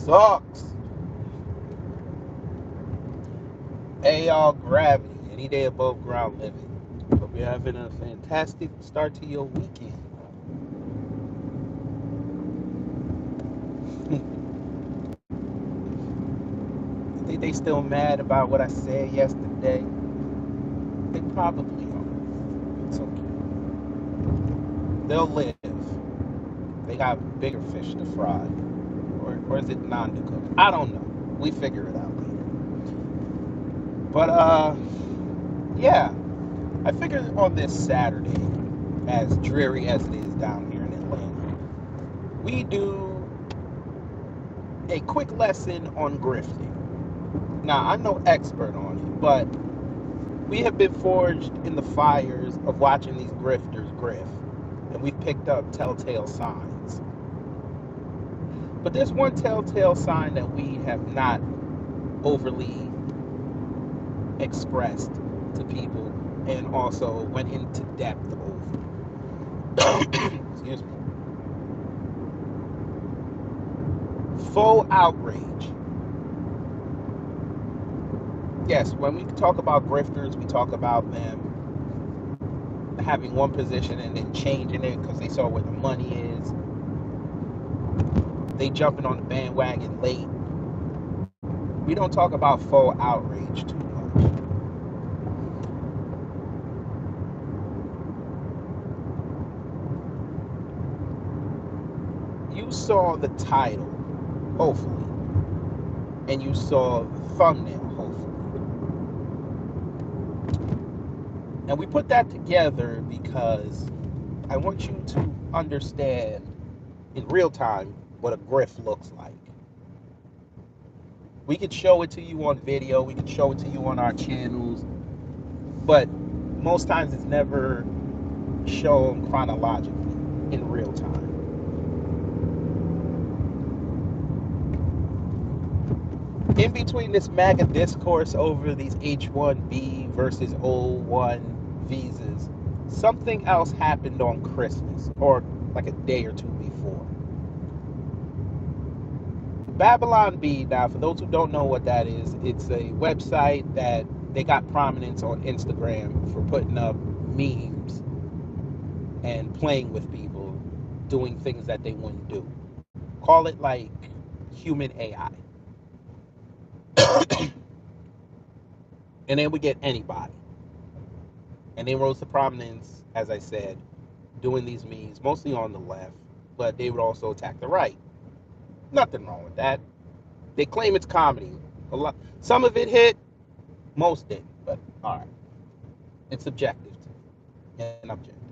sucks. Hey y'all, gravity. Any day above ground living. Hope you're having a fantastic start to your weekend. You think they still mad about what I said yesterday? They probably are. It's okay. They'll live. They got bigger fish to fry. Or is it non-cooked? I don't know. We figure it out later. But yeah. I figured on this Saturday, as dreary as it is down here in Atlanta, we do a quick lesson on grifting. Now, I'm no expert on it, but we have been forged in the fires of watching these grifters grift, and we've picked up telltale signs. But there's one telltale sign that we have not overly expressed to people and also went into depth over. Excuse me. Faux outrage. Yes, when we talk about grifters, we talk about them having one position and then changing it because they saw where the money is. They jumping on the bandwagon late. We don't talk about faux outrage too much. You saw the title, hopefully, and you saw the thumbnail, hopefully. And we put that together because I want you to understand in real time what a grift looks like. We could show it to you on video, we could show it to you on our channels, but most times it's never shown chronologically in real time. In between this MAGA discourse over these H-1B versus O-1 visas, something else happened on Christmas, or like a day or two before. Babylon Bee, now for those who don't know what that is, it's a website that they got prominence on Instagram for putting up memes and playing with people, doing things that they wouldn't do. Call it like human AI. And then we get anybody. And they rose to prominence, as I said, doing these memes, mostly on the left, but they would also attack the right. Nothing wrong with that. They claim it's comedy. Some of it hit, most didn't, but all right. It's subjective and objective.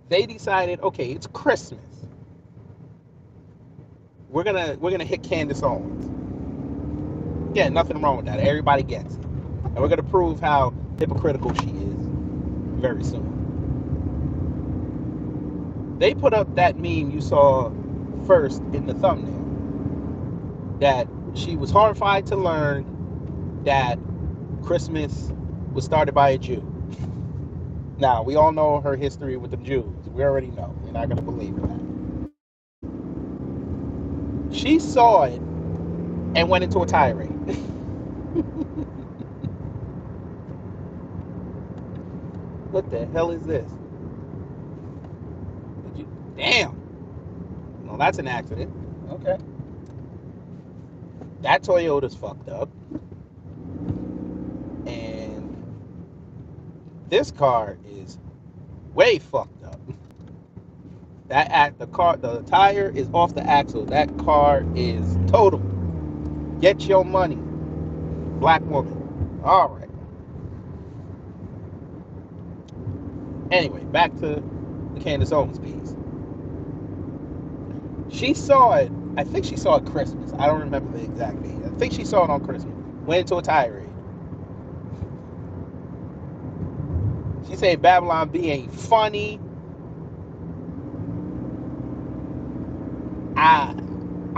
They decided, okay, it's Christmas. We're gonna hit Candace Owens. Yeah, nothing wrong with that. Everybody gets it. And we're gonna prove how hypocritical she is very soon. They put up that meme you saw first in the thumbnail. That she was horrified to learn that Christmas was started by a Jew. Now, we all know her history with the Jews. We already know. You're not going to believe that. She saw it and went into a tirade. What the hell is this? Damn. Well, that's an accident. Okay. That Toyota's fucked up. And this car is way fucked up. The tire is off the axle. That car is total. Get your money, black woman. All right. Anyway, back to the Candace Owens piece. She saw it. I think she saw it Christmas. I don't remember the exact date. I think she saw it on Christmas. Went into a tirade. She said Babylon Bee ain't funny.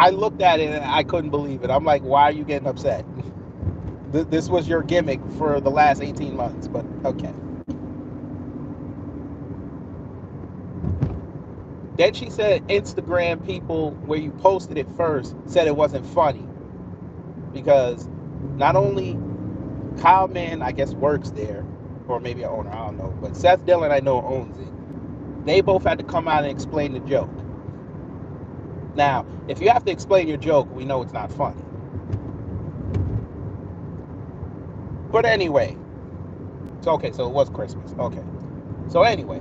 I looked at it and I couldn't believe it. I'm like, why are you getting upset? This was your gimmick for the last 18 months, but okay. Then she said Instagram people where you posted it first said it wasn't funny because not only Kyle Mann, I guess, works there, or maybe an owner, I don't know, but Seth Dillon, I know, owns it. They both had to come out and explain the joke. Now, if you have to explain your joke, we know it's not funny. But anyway, so okay, so it was Christmas. Okay. So anyway,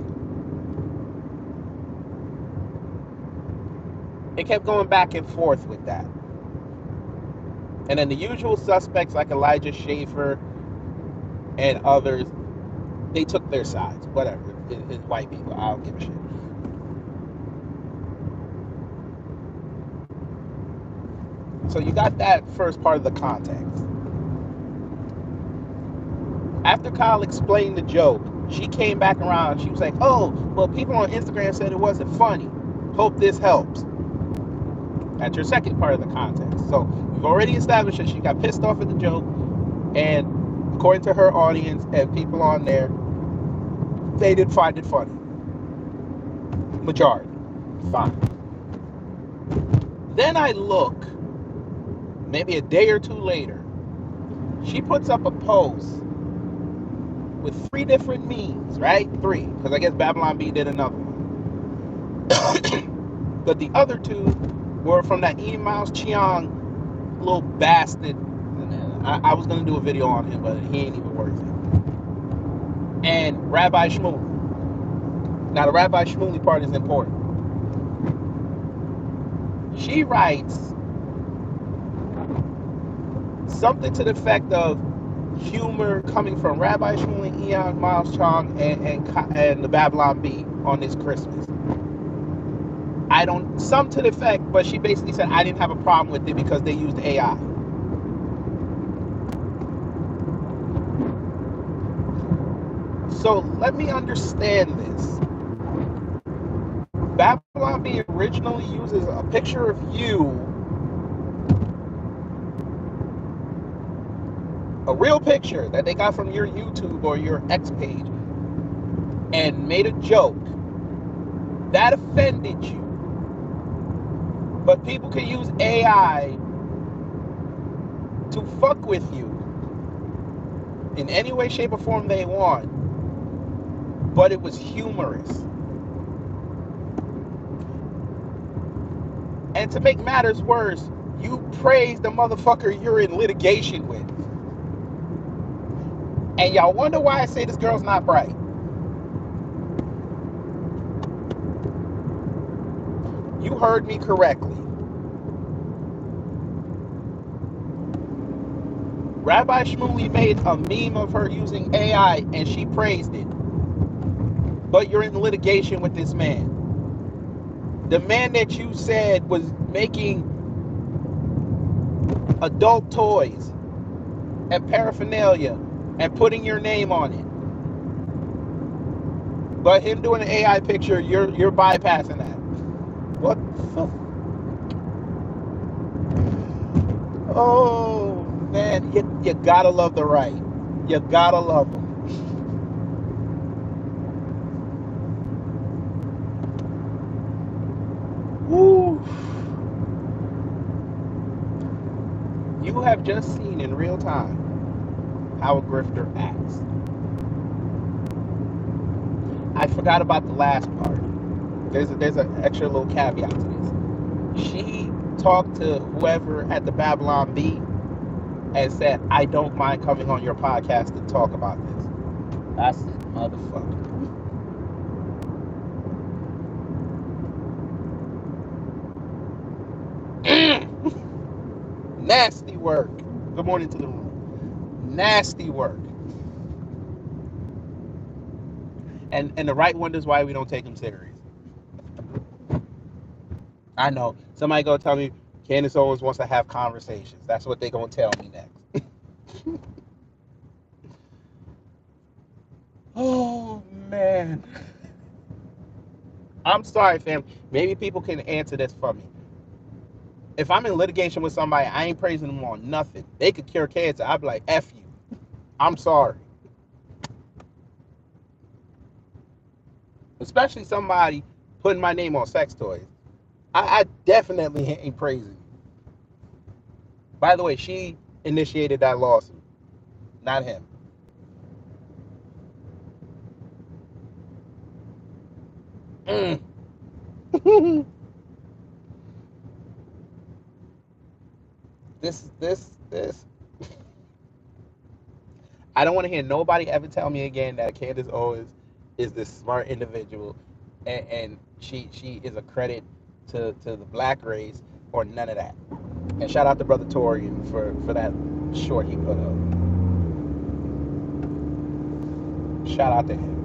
it kept going back and forth with that. And then the usual suspects like Elijah Schaefer and others, they took their sides. Whatever. It's white people. I don't give a shit. So you got that first part of the context. After Kyle explained the joke, she came back around. She was like, oh, well, people on Instagram said it wasn't funny. Hope this helps. That's your second part of the context. So we've already established that she got pissed off at the joke, and according to her audience and people on there, they didn't find it funny. Majority. Fine. Then I look, maybe a day or two later, she puts up a post with 3 different memes, right? 3, because I guess Babylon B did another one. But the other 2 were from that E. Miles Cheong little bastard. I was going to do a video on him, but he ain't even worth it. And Rabbi Shmuley. Now, the Rabbi Shmuley part is important. She writes something to the effect of humor coming from Rabbi Shmuley, Eon, Miles Chong, and the Babylon Bee on this Christmas. Some to the effect, but she basically said I didn't have a problem with it because they used AI. So let me understand this. Babylon Bee originally uses a picture of you, a real picture that they got from your YouTube or your X page, and made a joke that offended you. But people can use AI to fuck with you in any way, shape, or form they want. But it was humorous. And to make matters worse, you praise the motherfucker you're in litigation with. And y'all wonder why I say this girl's not bright. You heard me correctly. Rabbi Shmuley made a meme of her using AI and she praised it. But you're in litigation with this man. The man that you said was making adult toys and paraphernalia and putting your name on it. But him doing an AI picture, you're bypassing that. What the? Oh man, you gotta love the right. You gotta love them. Woo. You have just seen in real time how a grifter acts. I forgot about the last part. There's an extra little caveat to this. She talked to whoever at the Babylon Bee and said, I don't mind coming on your podcast to talk about this. I said, motherfucker. Nasty work. Good morning to the room. Nasty work. And the right wonders why we don't take them serious. I know. Somebody gonna tell me Candace Owens wants to have conversations. That's what they gonna tell me next. Oh man. I'm sorry, fam. Maybe people can answer this for me. If I'm in litigation with somebody, I ain't praising them on nothing. They could cure cancer. I'd be like, F you. I'm sorry. Especially somebody putting my name on sex toys. I definitely ain't praising you. By the way, she initiated that lawsuit, not him. Mm. this. I don't want to hear nobody ever tell me again that Candace Owens is this smart individual, and she is a credit to the black race or none of that. And shout out to Brother Torian for that short he put up. Shout out to him.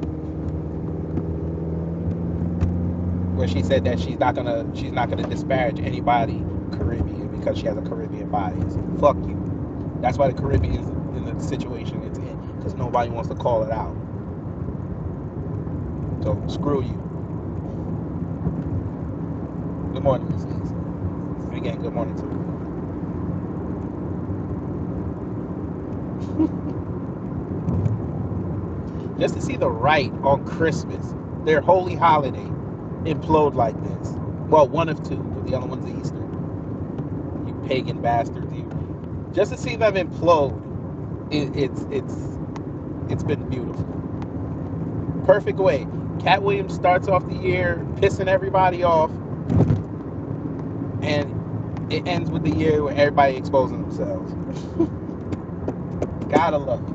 Where she said that she's not gonna disparage anybody Caribbean because she has a Caribbean bias. Fuck you. That's why the Caribbean is in the situation it's in, because nobody wants to call it out. So screw you. Good morning, Miss Lisa. And again, good morning to you. Just to see the right on Christmas, their holy holiday, implode like this. Well, one of two, but the other one's Easter. You pagan bastards, you. Just to see them implode, it's been beautiful. Perfect way. Cat Williams starts off the year pissing everybody off, and it ends with the year where everybody exposing themselves. Gotta love it.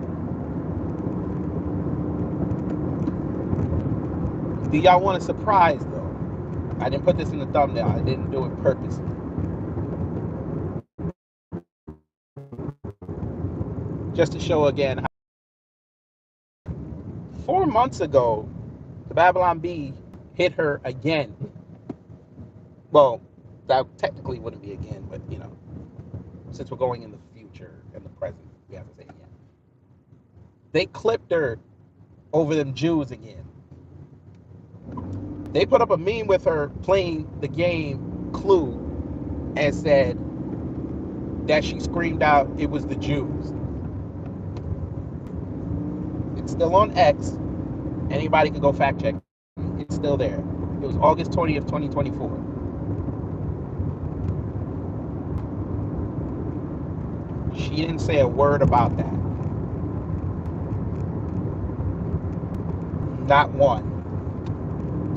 Do y'all want a surprise though? I didn't put this in the thumbnail. I didn't do it purposely. Just to show again, 4 months ago, the Babylon Bee hit her again. Well, that technically wouldn't be again, but you know, since we're going in the future and the present, we have to say again. They clipped her over them Jews again. They put up a meme with her playing the game Clue and said that she screamed out it was the Jews. It's still on X. Anybody can go fact check. It's still there. It was August 20th, 2024. She didn't say a word about that. Not one.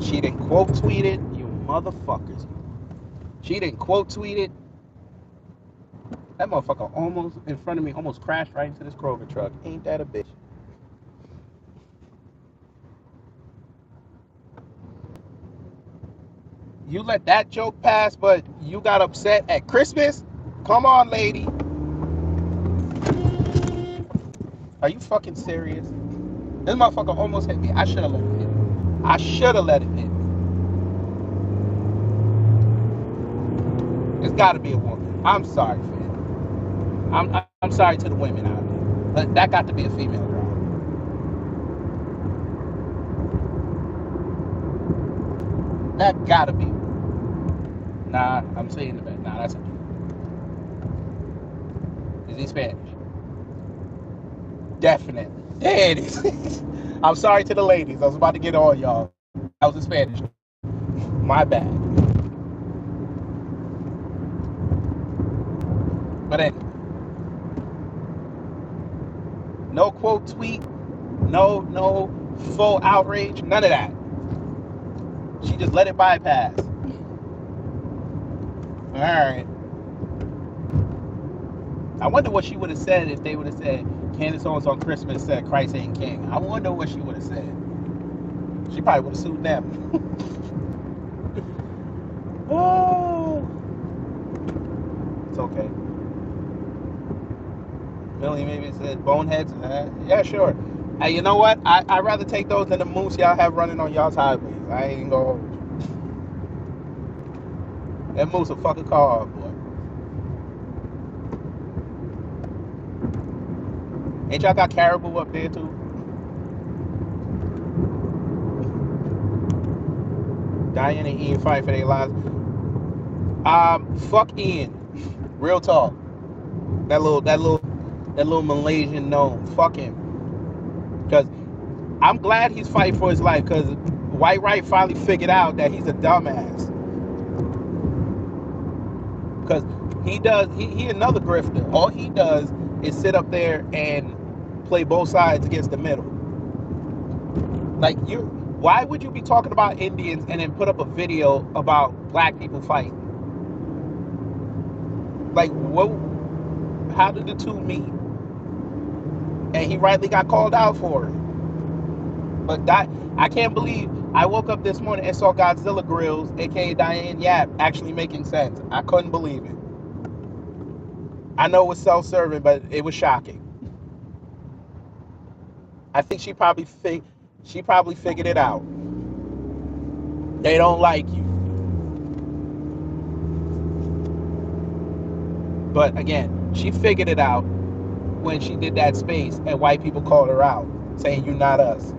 She didn't quote tweet it, you motherfuckers. She didn't quote tweet it. That motherfucker almost in front of me, almost crashed right into this Kroger truck. Ain't that a bitch? You let that joke pass, but you got upset at Christmas? Come on, lady. Are you fucking serious? This motherfucker almost hit me. I should have let it hit me. I should have let it hit me. It's got to be a woman. I'm sorry, fam. I'm sorry to the women out there, but that got to be a female driver. That got to be. Nah, I'm saying the best. Nah, that's a dude. Is he Spanish? Definitely. There it is. I'm sorry to the ladies. I was about to get on y'all. I was in Spanish. My bad. But anyway, no quote tweet, no full outrage, none of that. She just let it bypass. All right. I wonder what she would have said if they would have said Candace Owens on Christmas said Christ ain't king. I wonder what she would have said. She probably would have sued them. Oh, it's okay. Millie maybe said boneheads. Yeah, sure. Hey, you know what? I'd rather take those than the moose y'all have running on y'all's highways. I ain't gonna hold you. That moose a fucking car, boy. Ain't y'all got caribou up there too? Diane and Ian fight for their lives. Fuck Ian. Real talk. That little Malaysian gnome. Fuck him. Cause I'm glad he's fighting for his life. Cause white right finally figured out that he's a dumbass. Because he another grifter. All he does is sit up there and play both sides against the middle. Like, why would you be talking about Indians and then put up a video about black people fighting? Like, what? How did the two meet? And he rightly got called out for it. But I can't believe I woke up this morning and saw Godzilla Grills, aka Diane Yap, actually making sense. I couldn't believe it. I know it was self-serving, but it was shocking. I think she probably figured it out. They don't like you. But again, she figured it out when she did that space and white people called her out, saying you're not us.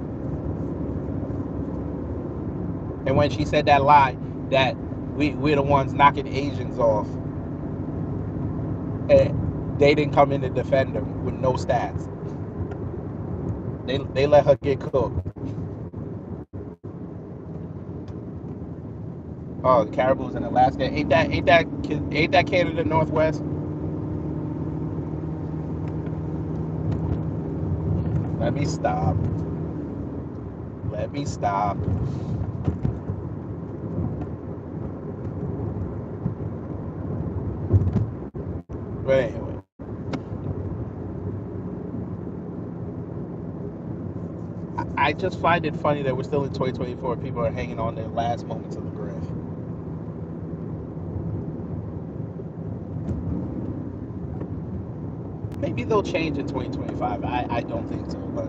And when she said that lie that we're the ones knocking Asians off, and they didn't come in to defend them with no stats. They let her get cooked. Oh, the caribou's in Alaska. Ain't that Canada Northwest? Let me stop. But anyway. I just find it funny that we're still in 2024. People are hanging on their last moments of the grift. Maybe they'll change in 2025. I don't think so, but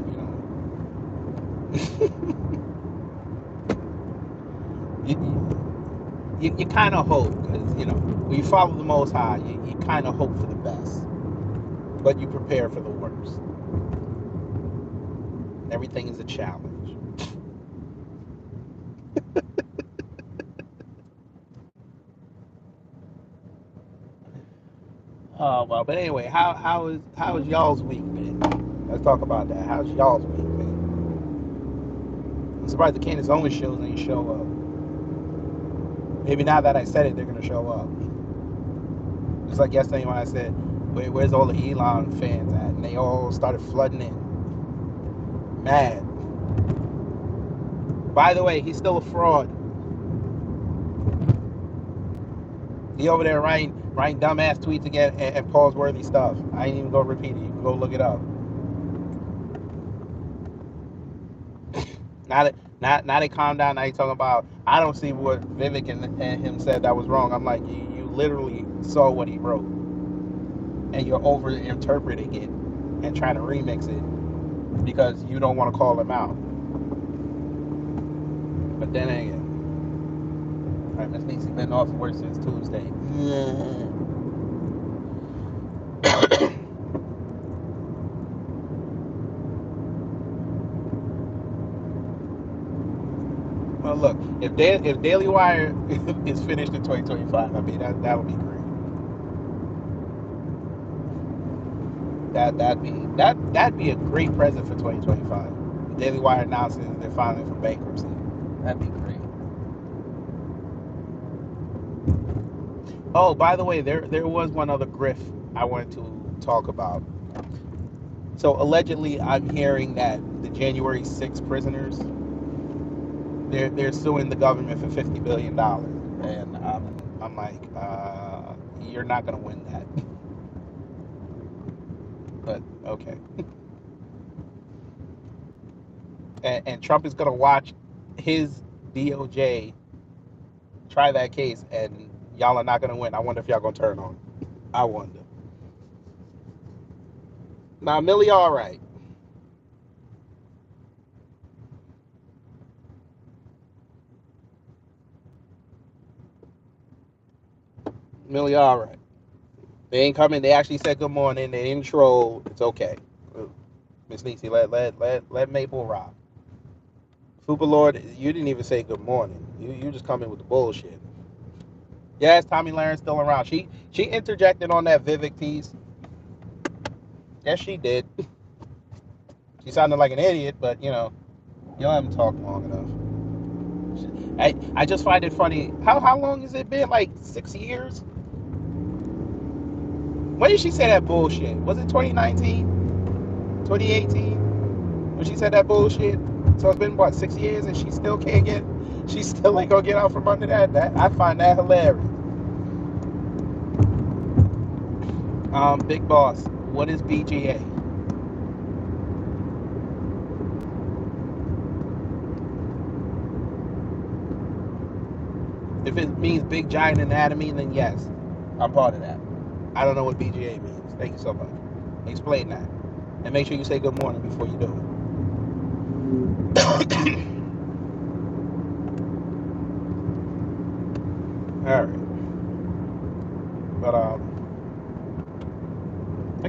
you kind of hope, because when you follow the Most High, you kind of hope for the best, but you prepare for the worst. Everything is a challenge. Oh well, but anyway, how is y'all's week been? Let's talk about that. How's y'all's week been? I'm surprised the Candace Owens shows ain't show up. Maybe now that I said it, they're gonna show up. Just like yesterday when I said, where's all the Elon fans at? And they all started flooding in. Mad. By the way, he's still a fraud. He over there writing dumbass tweets again and pause-worthy stuff. I ain't even gonna repeat it. You can go look it up. Now they calm down. Now you talking about, I don't see what Vivek and him said that was wrong. I'm like, you literally saw what he wrote, and you're over interpreting it and trying to remix it because you don't want to call him out. But then again, all right, Miss Niecy's been off work since Tuesday. Well, look, if Daily Wire is finished in 2025, I mean that would be great. That'd be a great present for 2025. Daily Wire announces they're filing for bankruptcy. That'd be great. Oh, by the way, there was one other grift I wanted to talk about. So allegedly, I'm hearing that the January 6th prisoners, they're suing the government for $50 billion, and I'm like, you're not gonna win that. But okay. And Trump is gonna watch his DOJ try that case, and y'all are not gonna win. I wonder if y'all gonna turn on. I wonder. Now, Millie, all right. Millie, all right. They ain't coming. They actually said good morning. They didn't troll. It's okay. Miss Niecy, let Maple rock. Fupa Lord, you didn't even say good morning. You just come in with the bullshit. Yes, Tommy Laren's still around. She interjected on that Vivek piece. Yes, she did. She sounded like an idiot, but you don't have to talk long enough. I just find it funny. How long has it been? Like 6 years? When did she say that bullshit? Was it 2019, 2018? When she said that bullshit? So it's been what, 6 years, and she still can't get. She still ain't gonna get out from under that. I find that hilarious. Big boss, what is BGA? If it means big giant anatomy, then yes, I'm part of that. I don't know what BGA means. Thank you so much. Explain that. And make sure you say good morning before you do it. All right. But I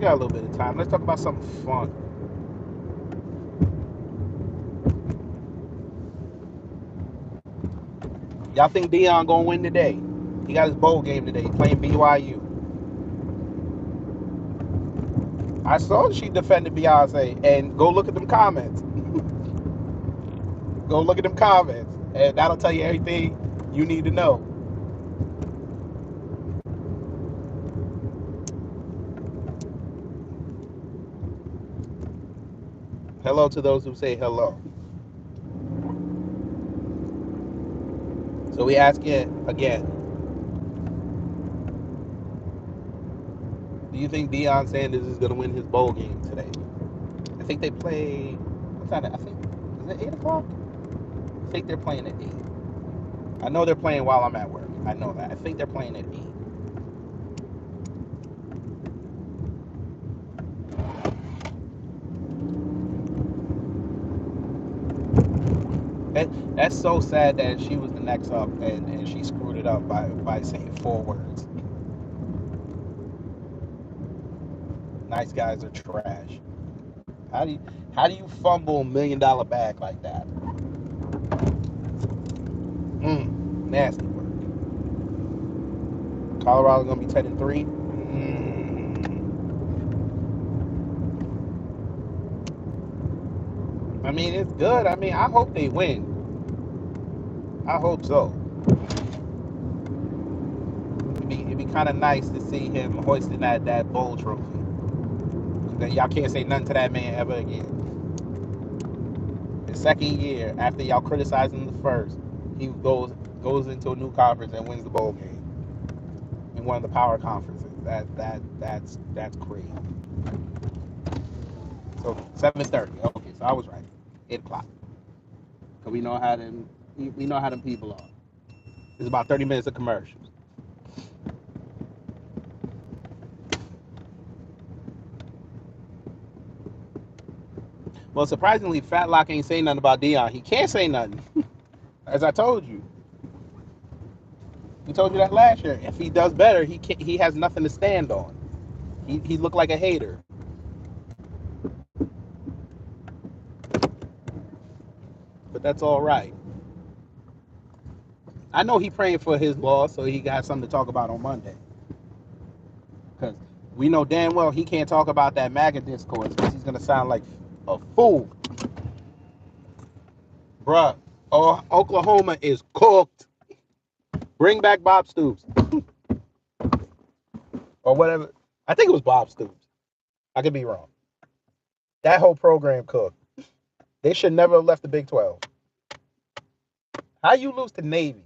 got a little bit of time. Let's talk about something fun. Y'all think Deion gonna win today? He got his bowl game today, playing BYU. I saw she defended Beyonce, and go look at them comments. Go look at them comments, and that'll tell you everything you need to know. Hello to those who say hello. So we ask it again. Do you think Deion Sanders is gonna win his bowl game today? I think they play. What time? I think is it 8 o'clock? I think they're playing at 8. I know they're playing while I'm at work. I know that. I think they're playing at 8. That's so sad that she was the next up, and she screwed it up by saying 4 words. Nice guys are trash. How do you how do you fumble $1 million bag like that? Nasty work. Colorado gonna be 10-3. I mean, it's good. I mean, I hope they win. I hope so. It'd be kind of nice to see him hoisting that bowl trophy. Y'all can't say nothing to that man ever again. The second year after y'all criticized him the first, he goes into a new conference and wins the bowl game in one of the power conferences. That's crazy. So 7:30. Okay, so I was right. 8 o'clock. Cause we know how them people are. It's about 30 minutes of commercials. Well, surprisingly, Fatlock ain't saying nothing about Deion. He can't say nothing. As I told you. We told you that last year. If he does better, he has nothing to stand on. He looked like a hater. But that's all right. I know he praying for his loss, so he got something to talk about on Monday. Because we know damn well he can't talk about that MAGA discourse because he's gonna sound like a fool. Bruh, Oklahoma is cooked. Bring back Bob Stoops. Or whatever. I think it was Bob Stoops. I could be wrong. That whole program cooked. They should never have left the Big 12. How you lose to Navy?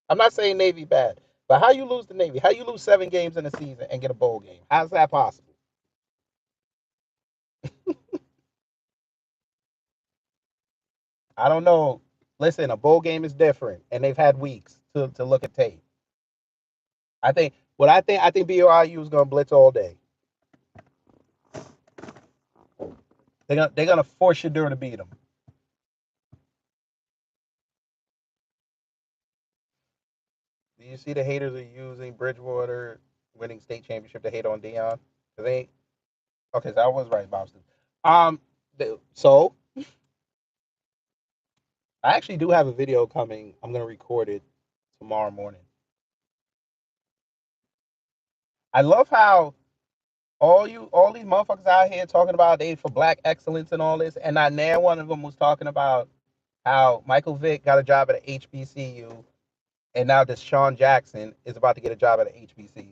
I'm not saying Navy bad, but how you lose to Navy? How you lose 7 games in a season and get a bowl game? How's that possible? I don't know. Listen, a bowl game is different, and they've had weeks to look at tape. I think BYU is gonna blitz all day. They're gonna force Shadur to beat them. Do you see the haters are using Bridgewater winning state championship to hate on Deion? They okay, so I was right, Boston. Um, so I actually do have a video coming. I'm gonna record it tomorrow morning. I love how all these motherfuckers out here talking about they for black excellence and all this, and not now one of them was talking about how Michael Vick got a job at an HBCU, and now Deshaun Jackson is about to get a job at an HBCU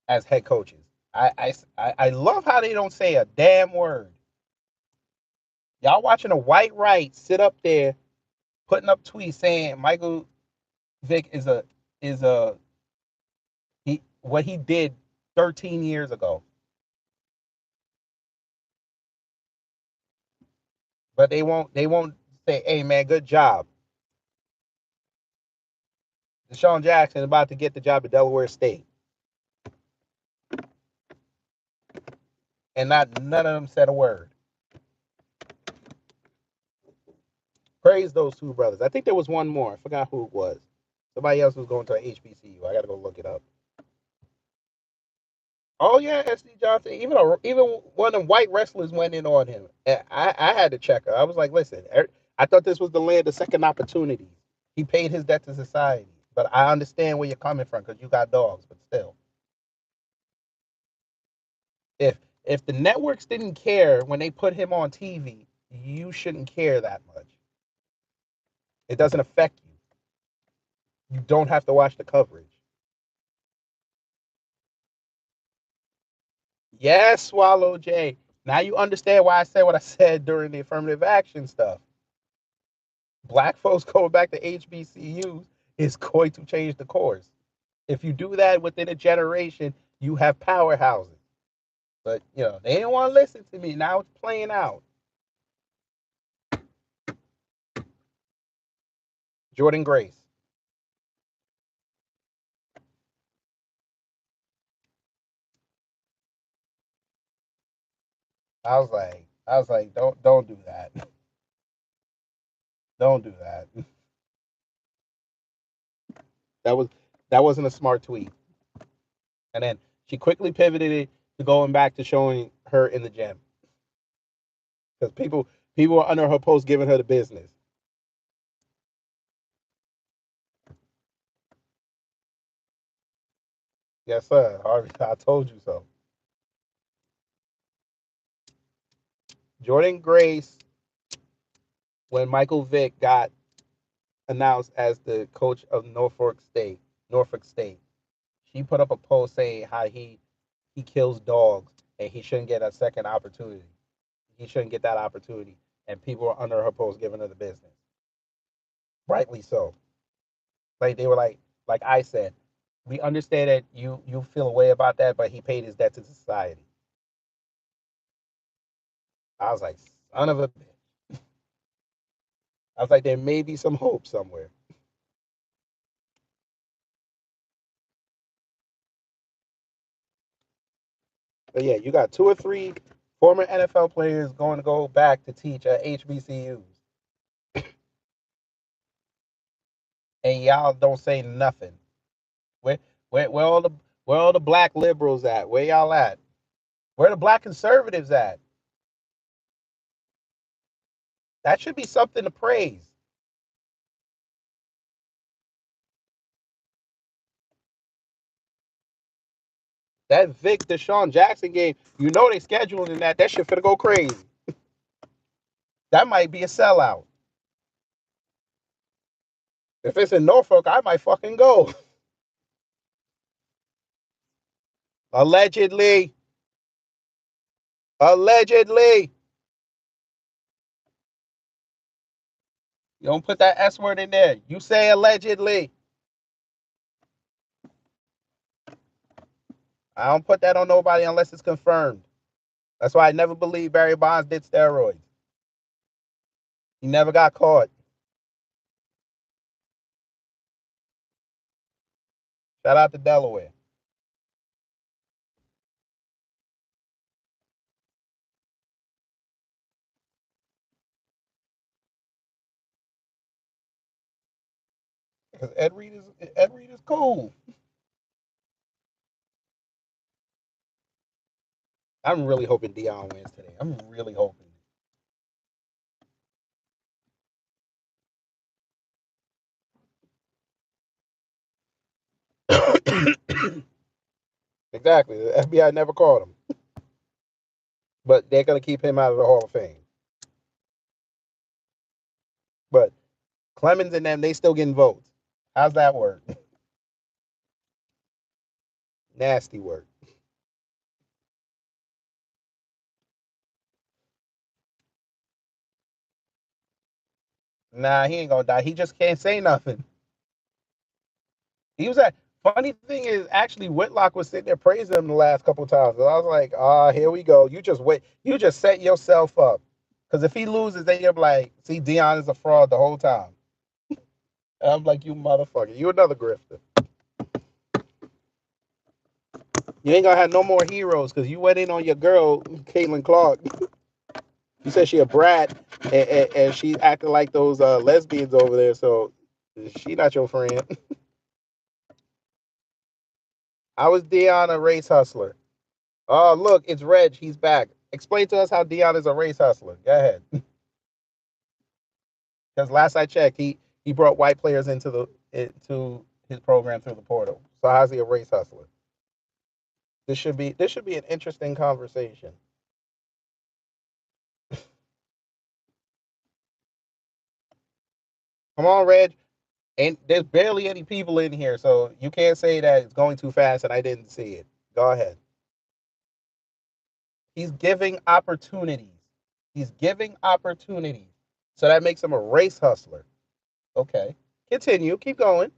as head coaches. I love how they don't say a damn word. Y'all watching a white right sit up there putting up tweets saying Michael Vick is a he what he did 13 years ago. But they won't say, hey man, good job. Deshaun Jackson is about to get the job at Delaware State. And not none of them said a word. Praise those two brothers. I think there was one more. I forgot who it was. Somebody else was going to a HBCU. I gotta go look it up. Oh yeah, SD Johnson. Even one of them white wrestlers went in on him. And I had to check her. I was like, listen, I thought this was the land of second opportunities. He paid his debt to society. But I understand where you're coming from because you got dogs. But still, if the networks didn't care when they put him on TV, you shouldn't care that much. It doesn't affect you. You don't have to watch the coverage. Yes, Swallow J. Now you understand why I said what I said during the affirmative action stuff. Black folks going back to HBCUs is going to change the course. If you do that within a generation, you have powerhouses. But they didn't want to listen to me. Now it's playing out. Jordan Grace. I was like, don't do that. Don't do that. That was that wasn't a smart tweet. And then she quickly pivoted it to going back to showing her in the gym because people were under her post giving her the business. Yes, sir. Harvey, I told you so. Jordan Grace, when Michael Vick got announced as the coach of Norfolk State, she put up a post saying how he kills dogs and he shouldn't get a second opportunity. He shouldn't get that opportunity. And people were under her post giving her the business. Rightly so. Like they were like I said, we understand that you feel a way about that, but he paid his debt to society. I was like, son of a bitch. I was like, there may be some hope somewhere. But yeah, you got two or three former NFL players going to go back to teach at HBCUs, and y'all don't say nothing. Where where all the black liberals at? Where y'all at? Where the black conservatives at? That should be something to praise. That Vic Deshaun Jackson game, they scheduling that. That shit finna go crazy. That might be a sellout. If it's in Norfolk, I might fucking go. Allegedly. Allegedly. You don't put that S word in there. You say allegedly. I don't put that on nobody unless it's confirmed. That's why I never believed Barry Bonds did steroids. He never got caught. Shout out to Delaware. Because Ed Reed is cool. I'm really hoping Deion wins today. I'm really hoping. Exactly. The FBI never caught him, but they're gonna keep him out of the Hall of Fame. Clemens and them, they still getting votes. How's that work? Nasty work. Nah, he ain't gonna die. He just can't say nothing. He was at funny thing is actually Whitlock was sitting there praising him the last couple of times. And I was like, here we go. You just wait. You just set yourself up. Because if he loses, then you're like, see, Deion is a fraud the whole time. And I'm like, you motherfucker. You another grifter. You ain't gonna have no more heroes because you went in on your girl, Caitlin Clark. You said she a brat and she acting like those lesbians over there. So she not your friend. I was Deion a race hustler. Oh, look, it's Reg. He's back. Explain to us how Deion is a race hustler. Go ahead. Because last I checked, he brought white players into his program through the portal. So how's he a race hustler? This should be an interesting conversation. Come on, Reg. And there's barely any people in here, so you can't say that it's going too fast and I didn't see it. Go ahead. He's giving opportunities. He's giving opportunities. So that makes him a race hustler. Okay. Continue. Keep going.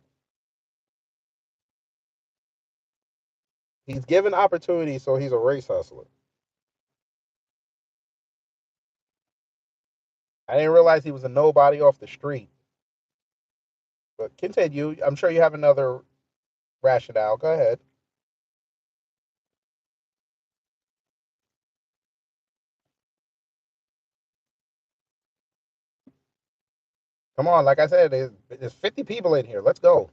He's given opportunities, so he's a race hustler. I didn't realize he was a nobody off the street. But continue. I'm sure you have another rationale. Go ahead. Come on. Like I said, there's 50 people in here. Let's go.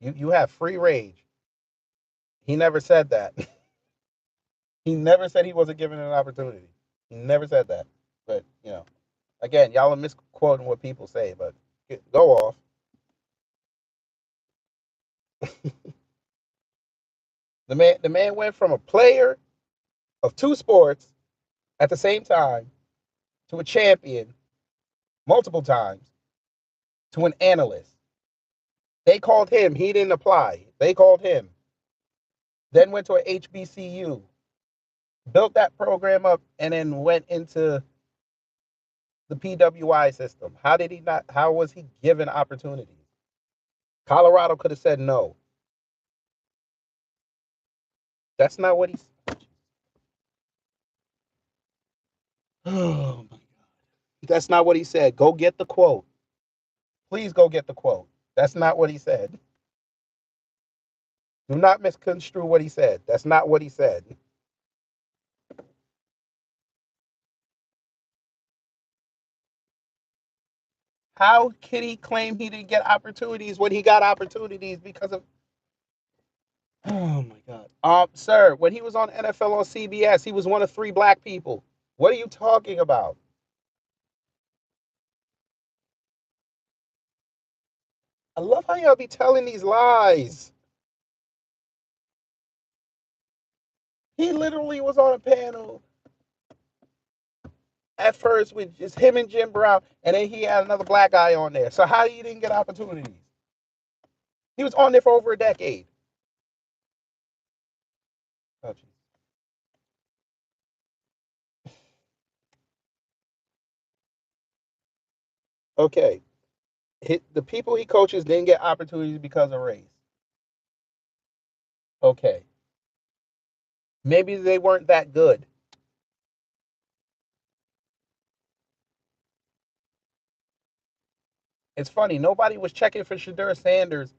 You have free rage. He never said that. He never said he wasn't given an opportunity. He never said that. But, again, y'all are misquoting what people say, but go off. The man went from a player of two sports at the same time to a champion multiple times to an analyst. They called him. He didn't apply. They called him. Then went to a HBCU, built that program up, and then went into the PWI system. How did he not? How was he given opportunities? Colorado could have said no. That's not what he. Oh my God. That's not what he said. Go get the quote. Please go get the quote. That's not what he said. Do not misconstrue what he said. That's not what he said. How can he claim he didn't get opportunities when he got opportunities because of? Oh my God. Sir, when he was on NFL on CBS, he was one of three black people. What are you talking about? I love how y'all be telling these lies. He literally was on a panel at first with just him and Jim Brown, and then he had another black guy on there. So how you didn't get opportunities? He was on there for over a decade. Oh, okay, the people he coaches didn't get opportunities because of race. Okay, maybe they weren't that good. It's funny. Nobody was checking for Shadur Sanders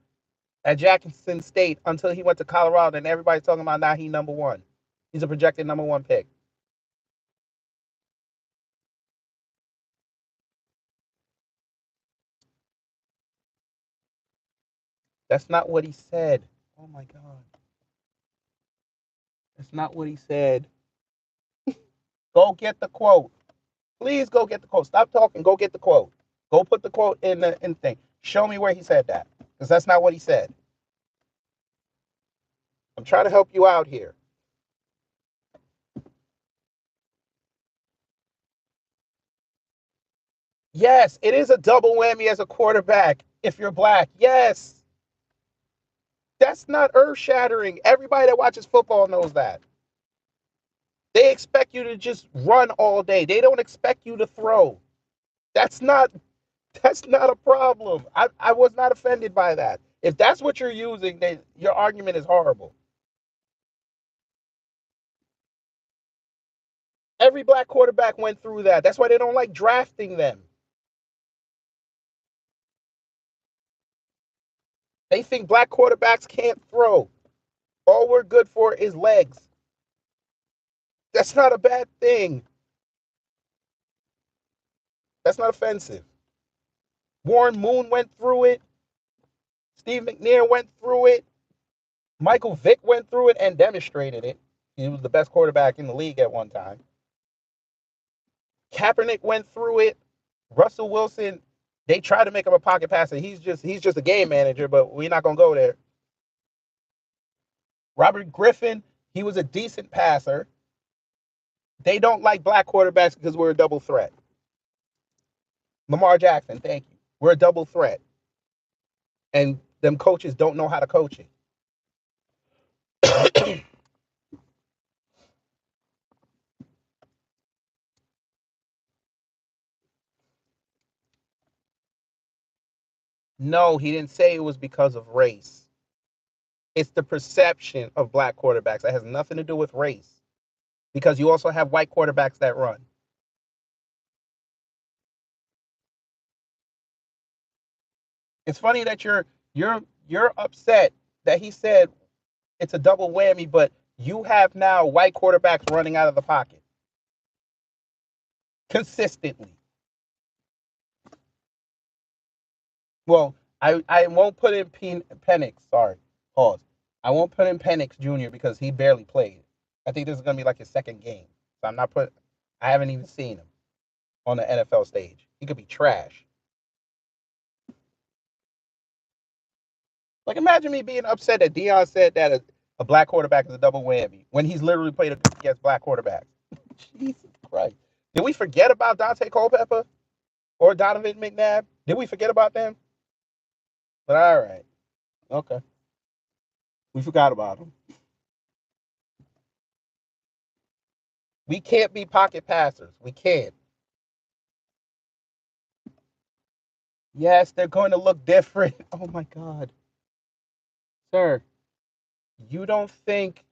at Jackson State until he went to Colorado, and everybody's talking about now he number one. He's a projected number one pick. That's not what he said. Oh my God. That's not what he said. Go get the quote. Please go get the quote. Stop talking. Go get the quote. Go put the quote in the thing. Show me where he said that. Because that's not what he said. I'm trying to help you out here. Yes, it is a double whammy as a quarterback if you're black. Yes. That's not earth shattering. Everybody that watches football knows that. They expect you to just run all day. They don't expect you to throw. That's not that's not a problem. I was not offended by that. If that's what you're using, then your argument is horrible. Every black quarterback went through that. That's why they don't like drafting them. They think black quarterbacks can't throw. All we're good for is legs. That's not a bad thing. That's not offensive. Warren Moon went through it. Steve McNair went through it. Michael Vick went through it and demonstrated it. He was the best quarterback in the league at one time. Kaepernick went through it. Russell Wilson, they tried to make him a pocket passer. He's just a game manager, but we're not gonna go there. Robert Griffin, he was a decent passer. They don't like black quarterbacks because we're a double threat. Lamar Jackson, thank you. We're a double threat. And them coaches don't know how to coach it. No, he didn't say it was because of race. It's the perception of black quarterbacks. That has nothing to do with race. Because you also have white quarterbacks that run. It's funny that you're upset that he said it's a double whammy, but you have now white quarterbacks running out of the pocket consistently. Well, I won't put in Penix. Sorry, pause. I won't put in Penix Jr. because he barely played. I think this is gonna be like his second game, so I'm not put. I haven't even seen him on the NFL stage. He could be trash. Like imagine me being upset that Deion said that a black quarterback is a double whammy when he's literally played against black quarterbacks. Jesus Christ! Did we forget about Dante Culpepper or Donovan McNabb? Did we forget about them? But all right, okay, we forgot about them. We can't be pocket passers. We can't. Yes, they're going to look different. Oh my God, sir, you don't think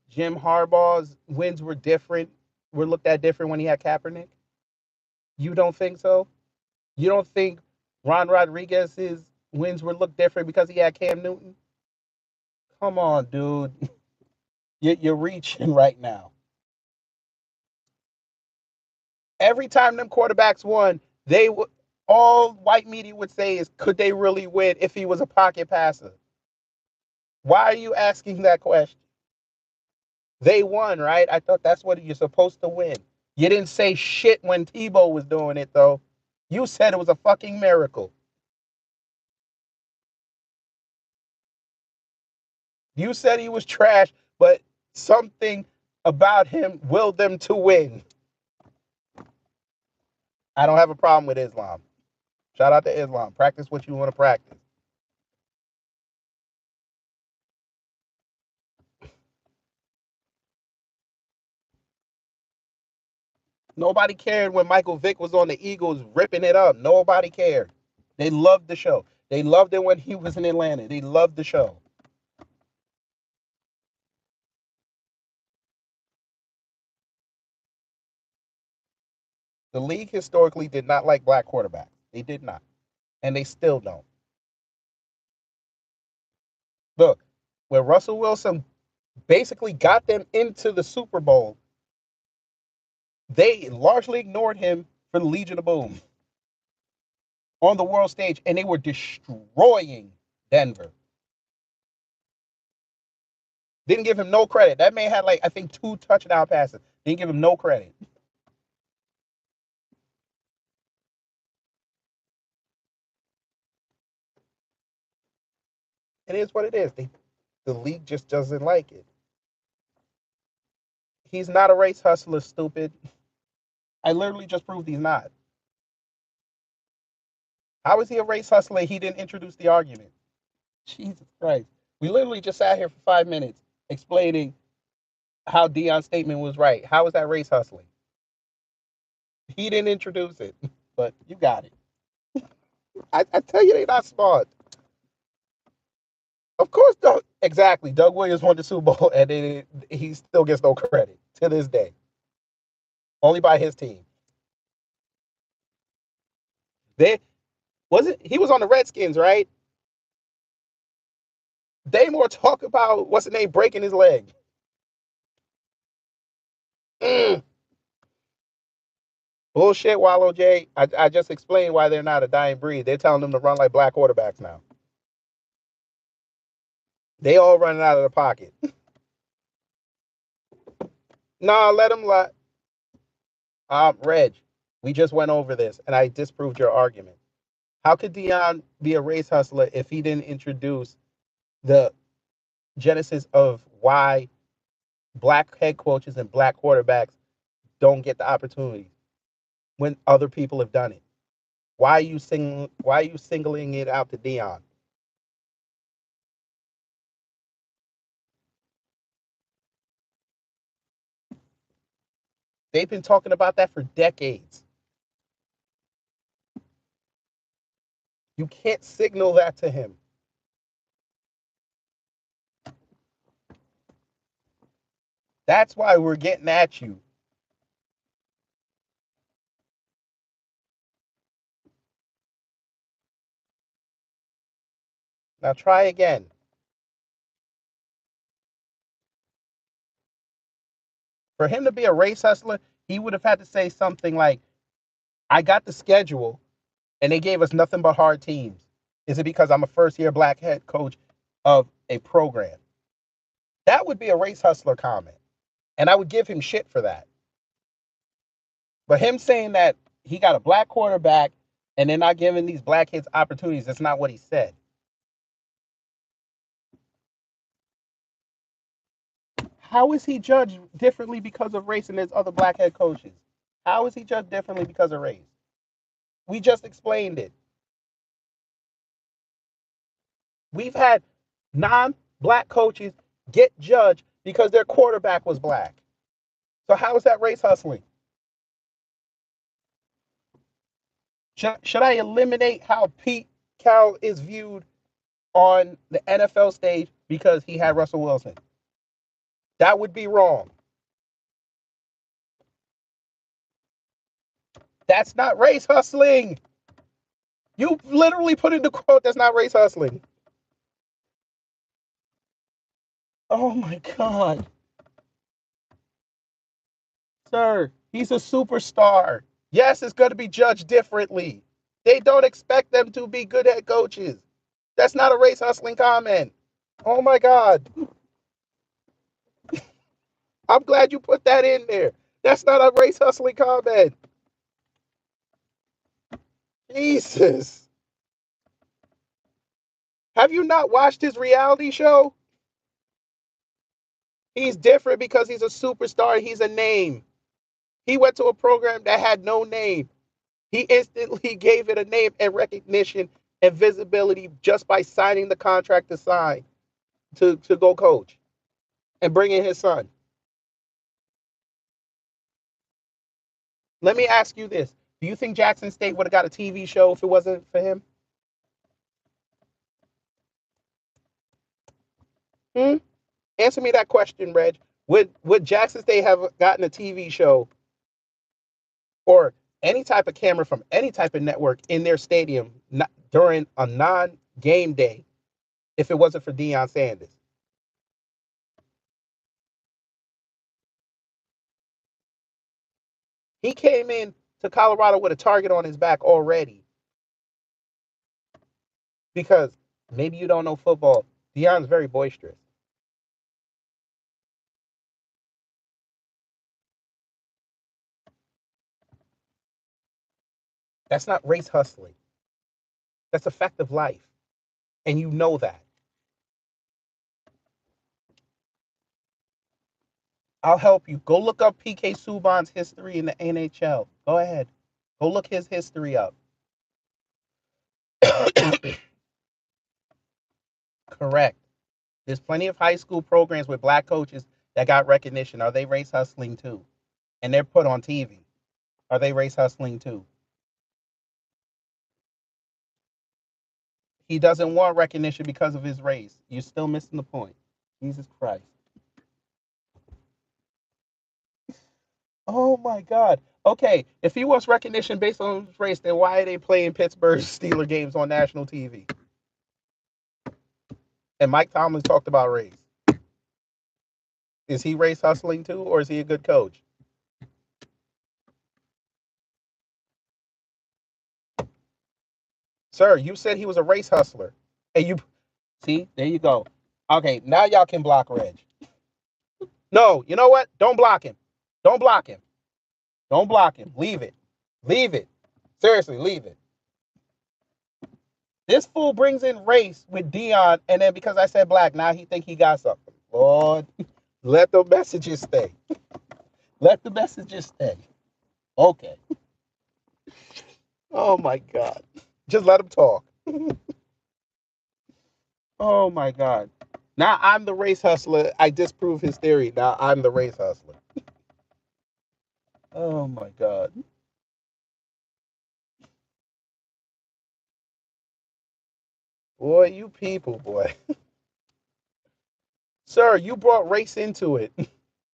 Jim Harbaugh's wins were different? Were looked at different when he had Kaepernick? You don't think so? You don't think Ron Rodriguez's wins were looked different because he had Cam Newton? Come on, dude. You're reaching right now. Every time them quarterbacks won, they would all white media would say is could they really win if he was a pocket passer? Why are you asking that question? They won, right? I thought that's what you're supposed to win. You didn't say shit when Tebow was doing it though. You said it was a fucking miracle. You said he was trash, but something about him willed them to win. I don't have a problem with Islam. Shout out to Islam. Practice what you want to practice. Nobody cared when Michael Vick was on the Eagles ripping it up. Nobody cared. They loved the show. They loved it when he was in Atlanta. They loved the show. The league historically did not like black quarterbacks. They did not. And they still don't. Look, when Russell Wilson basically got them into the Super Bowl, they largely ignored him for the Legion of Boom on the world stage, and they were destroying Denver. Didn't give him no credit. That man had like I think 2 touchdown passes. Didn't give him no credit. It is what it is. The league just doesn't like it. He's not a race hustler, stupid. I literally just proved he's not. How is he a race hustler? He didn't introduce the argument. Jesus Christ. We literally just sat here for 5 minutes explaining how Deion's statement was right. How is that race hustling? He didn't introduce it, but you got it. I tell you, they're not smart. Of course, Doug. Exactly. Doug Williams won the Super Bowl, and he still gets no credit to this day. Only by his team. They wasn't. He was on the Redskins, right? They more talk about what's the name breaking his leg. Mm. Bullshit, Wallow J. I just explained why they're not a dying breed. They're telling them to run like black quarterbacks now. They all running out of the pocket. Nah, let them lie. Reg, we just went over this, and I disproved your argument. How could Deion be a race hustler if he didn't introduce the genesis of why black head coaches and black quarterbacks don't get the opportunity when other people have done it? Why are you singling it out to Deion? They've been talking about that for decades. You can't signal that to him. That's why we're getting at you. Now try again. For him to be a race hustler, he would have had to say something like, I got the schedule and they gave us nothing but hard teams. Is it because I'm a first year black head coach of a program? That would be a race hustler comment. And I would give him shit for that. But him saying that he got a black quarterback and they're not giving these black kids opportunities, that's not what he said. How is he judged differently because of race and there's other black head coaches? How is he judged differently because of race? We just explained it. We've had non-black coaches get judged because their quarterback was black. So how is that race hustling? Should I eliminate how Pete Carroll is viewed on the NFL stage because he had Russell Wilson? That would be wrong. That's not race hustling. You literally put in the quote, that's not race hustling. Oh my God. Sir, he's a superstar. Yes, it's going to be judged differently. They don't expect them to be good head coaches. That's not a race hustling comment. Oh my God. I'm glad you put that in there. That's not a race hustling comment. Jesus. Have you not watched his reality show? He's different because he's a superstar. He's a name. He went to a program that had no name. He instantly gave it a name and recognition and visibility just by signing the contract to sign to go coach and bring in his son. Let me ask you this. Do you think Jackson State would have got a TV show if it wasn't for him? Hmm? Answer me that question, Reg. Would Jackson State have gotten a TV show or any type of camera from any type of network in their stadium during a non-game day if it wasn't for Deion Sanders? He came in to Colorado with a target on his back already because maybe you don't know football. Deion's very boisterous. That's not race hustling. That's a fact of life. And you know that. I'll help you. Go look up PK Subban's history in the NHL. Go ahead. Go look his history up. Correct. There's plenty of high school programs with black coaches that got recognition. Are they race hustling too? And they're put on TV. Are they race hustling too? He doesn't want recognition because of his race. You're still missing the point. Jesus Christ. Oh my God. Okay, if he wants recognition based on his race, then why are they playing Pittsburgh Steeler games on national TV? And Mike Tomlin talked about race. Is he race hustling too, or is he a good coach? Sir, you said he was a race hustler. And you see, there you go. Okay, now y'all can block Reg. No, you know what? Don't block him. Don't block him. Don't block him. Leave it. Leave it. Seriously, leave it. This fool brings in race with Deion, and then because I said black, now he think he got something. Lord, let the messages stay. Let the messages stay. Okay. Oh my God. Just let him talk. Oh my God. Now I'm the race hustler. I disprove his theory. Now I'm the race hustler. Oh my God. Boy, you people, boy. Sir, you brought race into it.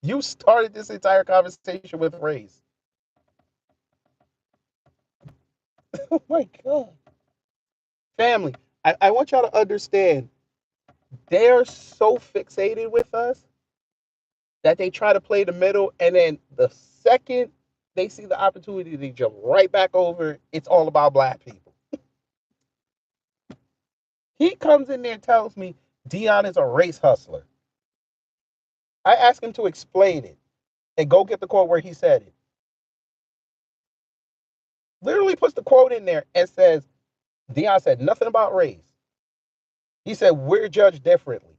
You started this entire conversation with race. Oh my God. Family, I want y'all to understand they're so fixated with us that they try to play the middle, and then the second they see the opportunity, they jump right back over. It's all about black people. He comes in there and tells me Deion is a race hustler. I ask him to explain it and go get the quote where he said it. Literally puts the quote in there and says Deion said nothing about race. He said we're judged differently.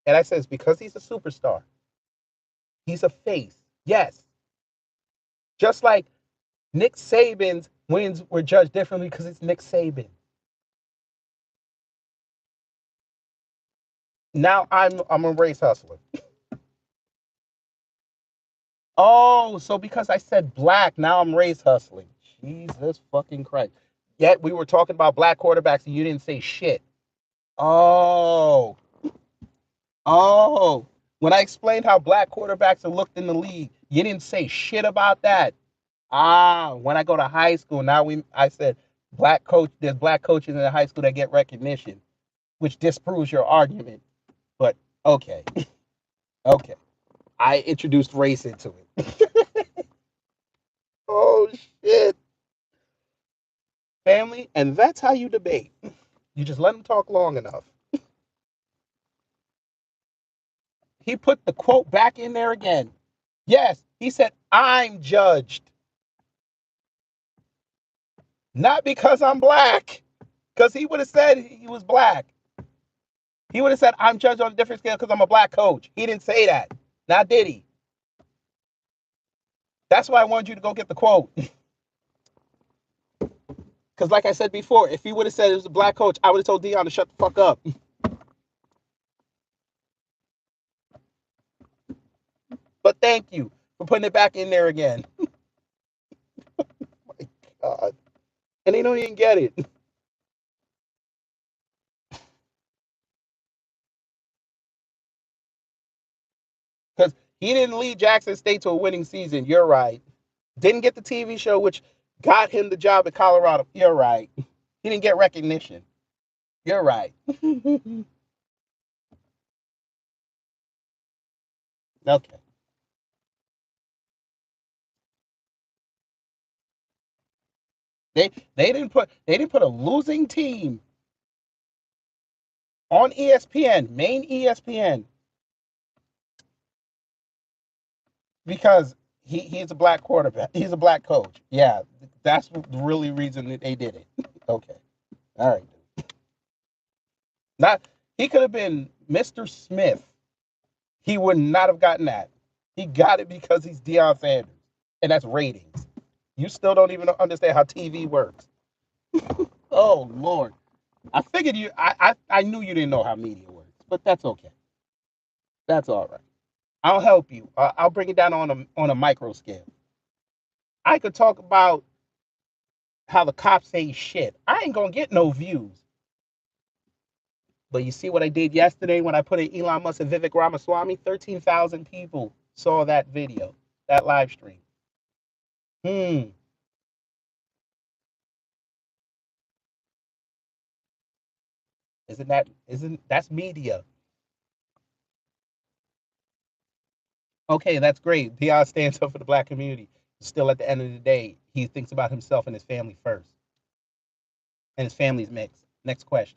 And I says because he's a superstar. He's a face. Yes. Just like Nick Saban's wins were judged differently because it's Nick Saban. Now I'm a race hustler. Oh, so because I said black, now I'm race hustling. Jesus fucking Christ. Yet we were talking about black quarterbacks and you didn't say shit. Oh, oh. When I explained how black quarterbacks are looked in the league, you didn't say shit about that. Ah, when I go to high school, I said there's black coaches in the high school that get recognition, which disproves your argument. But okay. Okay. I introduced race into it. Oh shit. Family, and that's how you debate. You just let them talk long enough. He put the quote back in there again. Yes, he said, I'm judged. Not because I'm black. Because he would have said he was black. He would have said, I'm judged on a different scale because I'm a black coach. He didn't say that. Now did he? That's why I wanted you to go get the quote. Because like I said before, if he would have said it was a black coach, I would have told Deion to shut the fuck up. But thank you for putting it back in there again. My God. And they don't even get it. Because he didn't lead Jackson State to a winning season. You're right. Didn't get the TV show, which got him the job at Colorado. You're right. He didn't get recognition. You're right. Okay. They they didn't put a losing team on ESPN, main ESPN, because he's a black quarterback. He's a black coach. Yeah, that's the really reason that they did it. Okay. All right. Not he could have been Mr. Smith. He would not have gotten that. He got it because he's Deion Sanders, and that's ratings. You still don't even understand how TV works. Oh Lord. I figured you. I knew you didn't know how media works, but that's okay. That's all right. I'll help you. I'll bring it down on a micro scale. I could talk about how the cops ain't shit. I ain't gonna get no views. But you see what I did yesterday when I put in Elon Musk and Vivek Ramaswamy? 13,000 people saw that video, that live stream. Hmm. Isn't that's media? Okay, that's great. Deion stands up for the black community. Still, at the end of the day, he thinks about himself and his family first, and his family's mixed. Next question.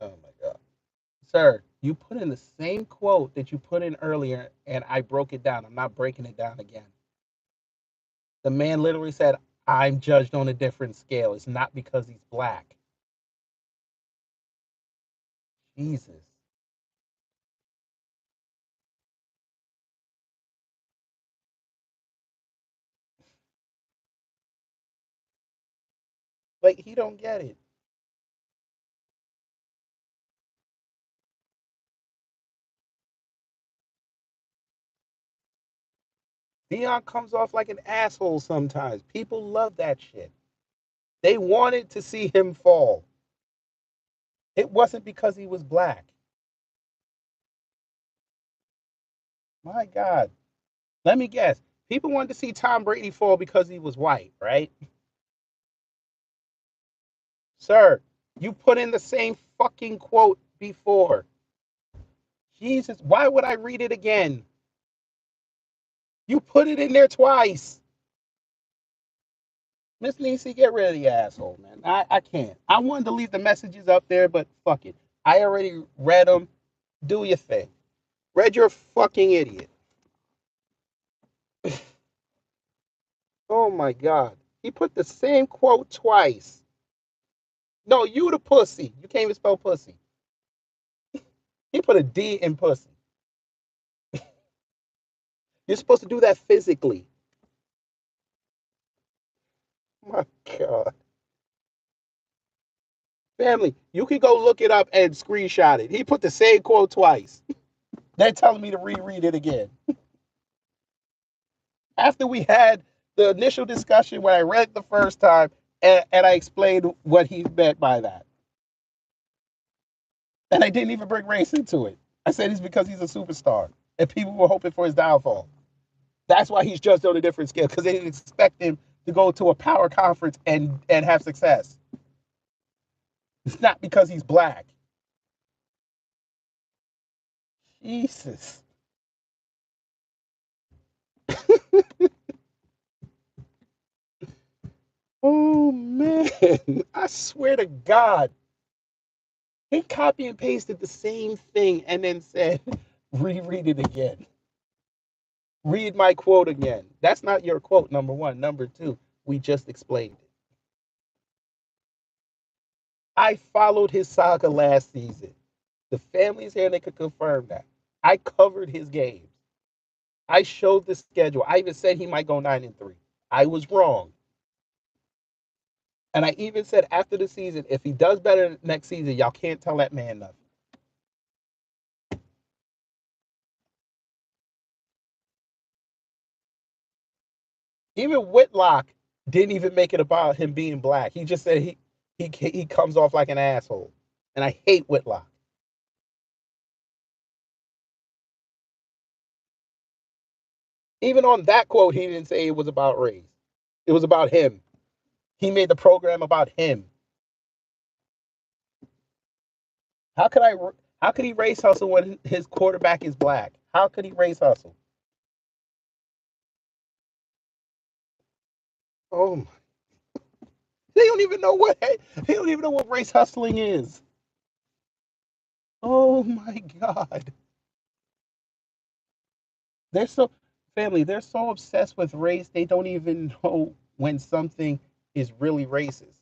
Oh my God, sir, you put in the same quote that you put in earlier, and I broke it down. I'm not breaking it down again. The man literally said, "I'm judged on a different scale. It's not because he's black." Jesus, like he don't get it. Dion comes off like an asshole sometimes. People love that shit. They wanted to see him fall. It wasn't because he was black. My God. Let me guess. People wanted to see Tom Brady fall because he was white, right? Sir, you put in the same fucking quote before. Jesus, why would I read it again? You put it in there twice. Miss Nisi, get rid of the asshole, man. I can't. I wanted to leave the messages up there, but fuck it. I already read them. Do your thing. Read your fucking idiot. Oh my God. He put the same quote twice. No, you the pussy. You can't even spell pussy. He put a D in pussy. You're supposed to do that physically. My God. Family, you can go look it up and screenshot it. He put the same quote twice. They're telling me to reread it again. After we had the initial discussion where I read it the first time and I explained what he meant by that. And I didn't even bring race into it. I said it's because he's a superstar and people were hoping for his downfall. That's why he's judged on a different scale because they didn't expect him to go to a power conference and have success. It's not because he's black. Jesus. Oh man. I swear to God. He copy and pasted the same thing and then said, reread it again. Read my quote again. That's not your quote, number one. Number two, we just explained it. I followed his saga last season. The family's here and they could confirm that. I covered his games. I showed the schedule. I even said he might go 9-3. I was wrong. And I even said after the season, if he does better next season, y'all can't tell that man nothing. Even Whitlock didn't even make it about him being black. He just said he comes off like an asshole. And I hate Whitlock. Even on that quote, he didn't say it was about race. It was about him. He made the program about him. How could I? How could he race hustle when his quarterback is black? How could he race hustle? Oh, they don't even know what they don't even know what race hustling is. Oh my God, they're so family. They're so obsessed with race they don't even know when something is really racist.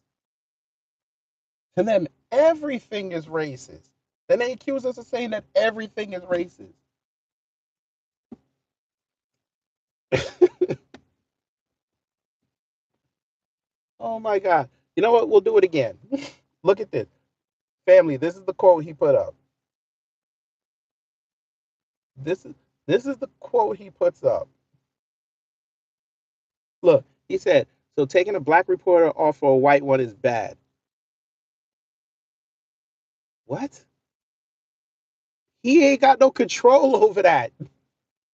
To them, everything is racist. Then they accuse us of saying that everything is racist. Oh my God. You know what? We'll do it again. Look at this. Family, this is the quote he put up. This is this is the quote he puts up. Look, he said, so taking a black reporter off for a white one is bad. What? He ain't got no control over that.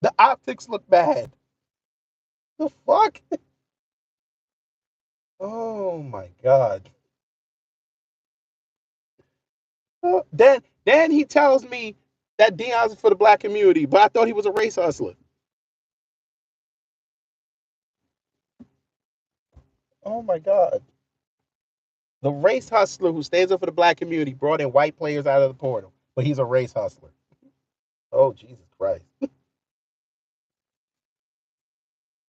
The optics look bad. The fuck? Oh my God. Then he tells me that Deion's for the black community, but I thought he was a race hustler. Oh my God. The race hustler who stands up for the black community brought in white players out of the portal, but he's a race hustler. Oh, Jesus Christ.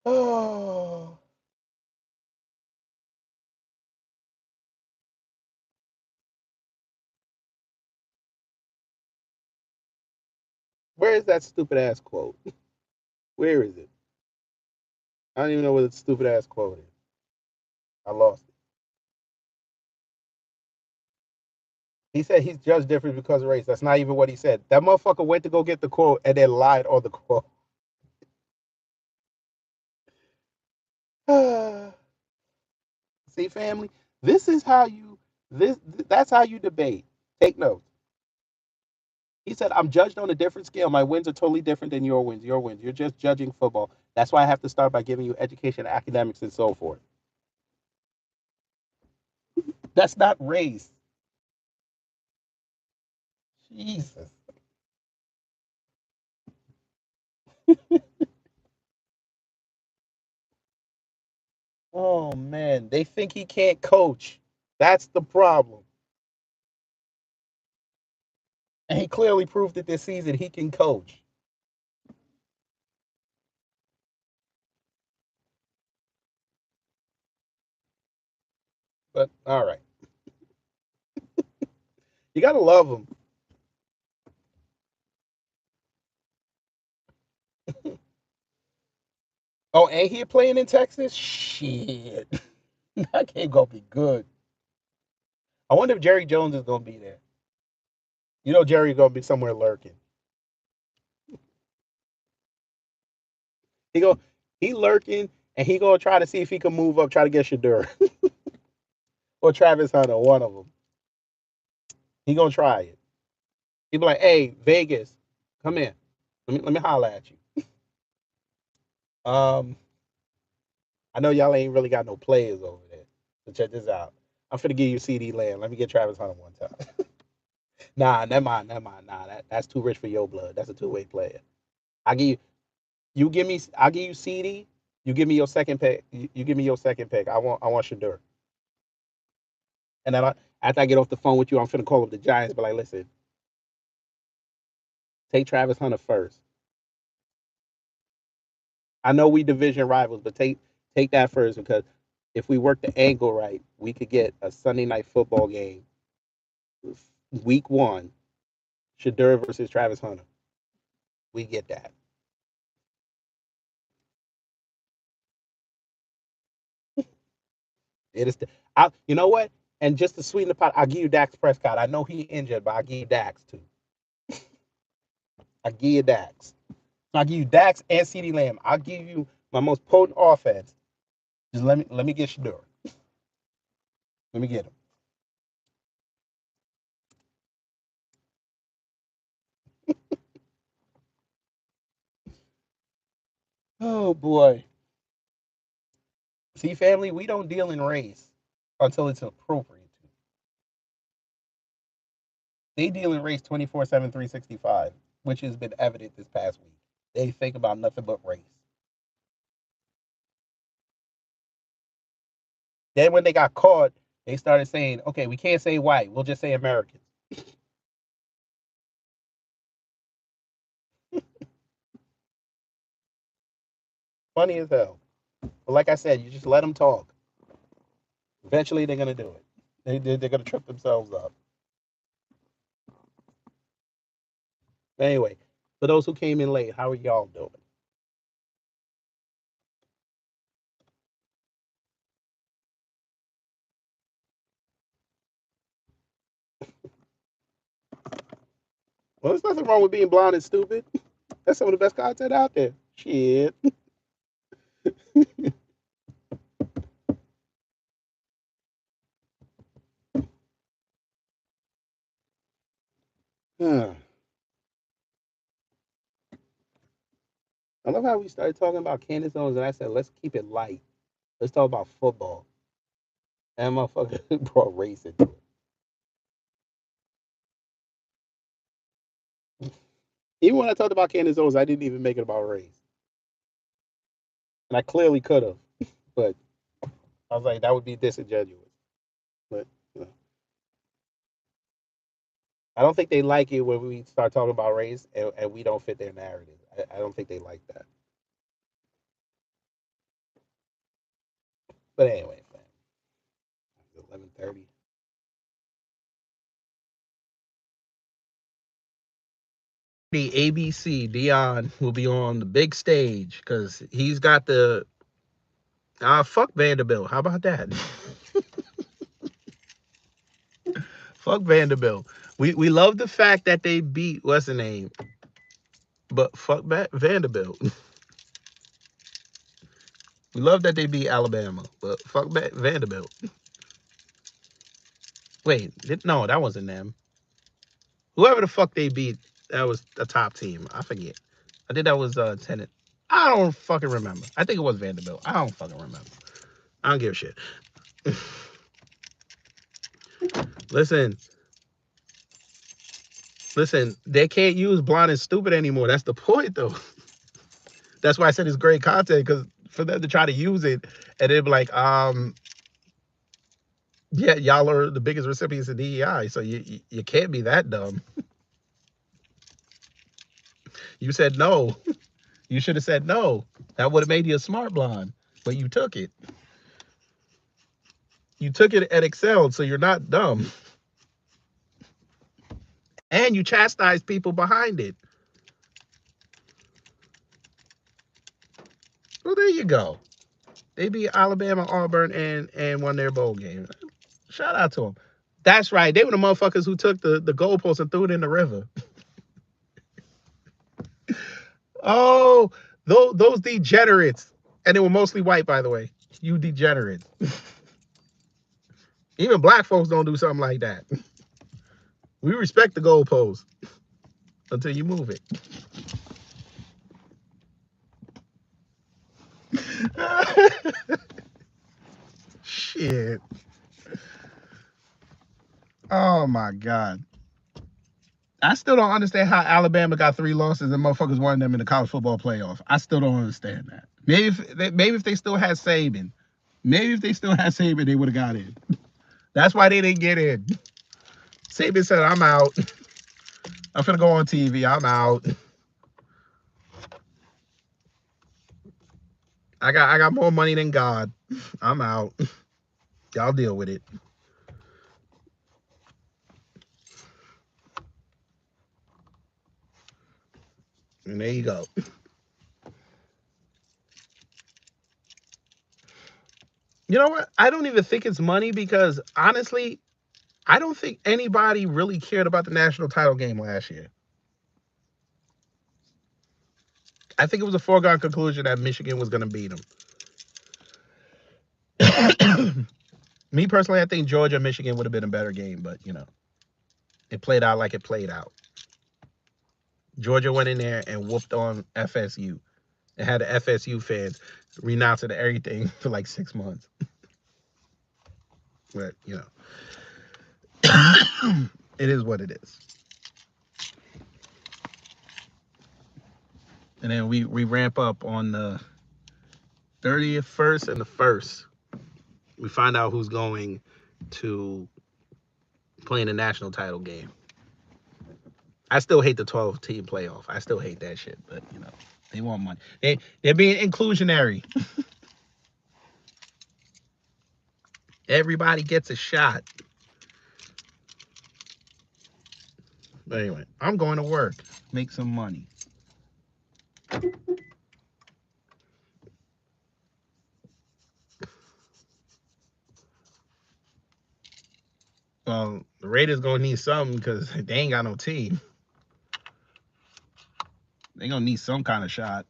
Oh, where is that stupid ass quote? Where is it? I don't even know what the stupid ass quote is. I lost it. He said he's judged different because of race. That's not even what he said. That motherfucker went to go get the quote and then lied on the quote. See, family, this is how you this that's how you debate. Take notes. He said, I'm judged on a different scale. My wins are totally different than your wins. Your wins. You're just judging football. That's why I have to start by giving you education, academics, and so forth. That's not race. Jesus. Oh man. They think he can't coach. That's the problem. And he clearly proved it this season he can coach. But all right. You gotta love him. Oh, and he playing in Texas? Shit. That game gonna be good. I wonder if Jerry Jones is gonna be there. You know Jerry's gonna be somewhere lurking. He go he lurking and he gonna try to see if he can move up, try to get Shadur or Travis Hunter, one of them. He gonna try it. He be like, "Hey, Vegas, come in. Let me holler at you. Um, I know y'all ain't really got no players over there, so check this out. I'm finna give you CD Lamb. Let me get Travis Hunter one time. Nah, never mind, never mind. Nah, that's too rich for your blood. That's a two-way player. I give you, you give me, I give you CD. You give me your second pick. You give me your second pick. I want Shadur. And then after I get off the phone with you, I'm finna call up the Giants. But like, listen, take Travis Hunter first. I know we division rivals, but take that first because if we work the angle right, we could get a Sunday night football game, week one, Shadur versus Travis Hunter. We get that. It is. You know what? And just to sweeten the pot, I'll give you Dax Prescott. I know he injured, but I'll give you Dax too. I'll give you Dax. I'll give you Dax and CeeDee Lamb. I'll give you my most potent offense. Just let me get Shadur. Let me get him. Oh boy. See, family, we don't deal in race until it's appropriate to. They deal in race 24/7, 365, which has been evident this past week. They think about nothing but race. Then when they got caught, they started saying, okay, we can't say white, we'll just say American. Funny as hell. But like I said, you just let them talk. Eventually, they're gonna do it. They're gonna trip themselves up. But anyway, for those who came in late, how are y'all doing? Well, there's nothing wrong with being blind and stupid. That's some of the best content out there. Shit. I love how we started talking about Candace Owens, and I said, let's keep it light. Let's talk about football. And motherfucker brought race into it. Even when I talked about Candace Owens, I didn't even make it about race. And I clearly could have, but I was like, that would be disingenuous. But you know, I don't think they like it when we start talking about race and we don't fit their narrative. I don't think they like that. But anyway, fam, 11:30. The ABC Deion will be on the big stage because he's got the fuck Vanderbilt. How about that? Fuck Vanderbilt. We love the fact that they beat what's the name, but fuck Vanderbilt. We love that they beat Alabama, but fuck Vanderbilt. Wait, no, that wasn't them. Whoever the fuck they beat, that was a top team. I forget. I think that was Tenant. I don't fucking remember. I think it was Vanderbilt. I don't fucking remember. I don't give a shit. Listen, listen. They can't use blind and stupid anymore. That's the point, though. That's why I said it's great content because for them to try to use it and they'd be like, yeah, y'all are the biggest recipients of DEI, so you can't be that dumb. You said no. You should have said no. That would have made you a smart blonde, but you took it. You took it and excelled, so you're not dumb. And you chastised people behind it. Well, there you go. They beat Alabama, Auburn, and won their bowl game. Shout out to them. That's right. They were the motherfuckers who took the goalpost and threw it in the river. Oh, those degenerates. And they were mostly white, by the way. You degenerates. Even black folks don't do something like that. We respect the goalpost until you move it. Shit. Oh my God. I still don't understand how Alabama got 3 losses and motherfuckers wanted them in the college football playoff. I still don't understand that. Maybe if they still had Saban, they would have got in. That's why they didn't get in. Saban said, "I'm out. I'm finna go on TV. I'm out. I got more money than God. I'm out. Y'all deal with it." And there you go. You know what? I don't even think it's money because honestly, I don't think anybody really cared about the national title game last year. I think it was a foregone conclusion that Michigan was going to beat them. Me personally, I think Georgia Michigan would have been a better game, but you know, it played out like it played out. Georgia went in there and whooped on FSU. It had the FSU fans renouncing everything for like 6 months. But you know, it is what it is. And then we ramp up on the 30th, 1st, and the 1st. We find out who's going to play in the national title game. I still hate the 12-team playoff. I still hate that shit, but you know, they want money. They're being inclusionary. Everybody gets a shot. But anyway, I'm going to work, make some money. The Raiders gonna need something because they ain't got no team. They gonna need some kind of shot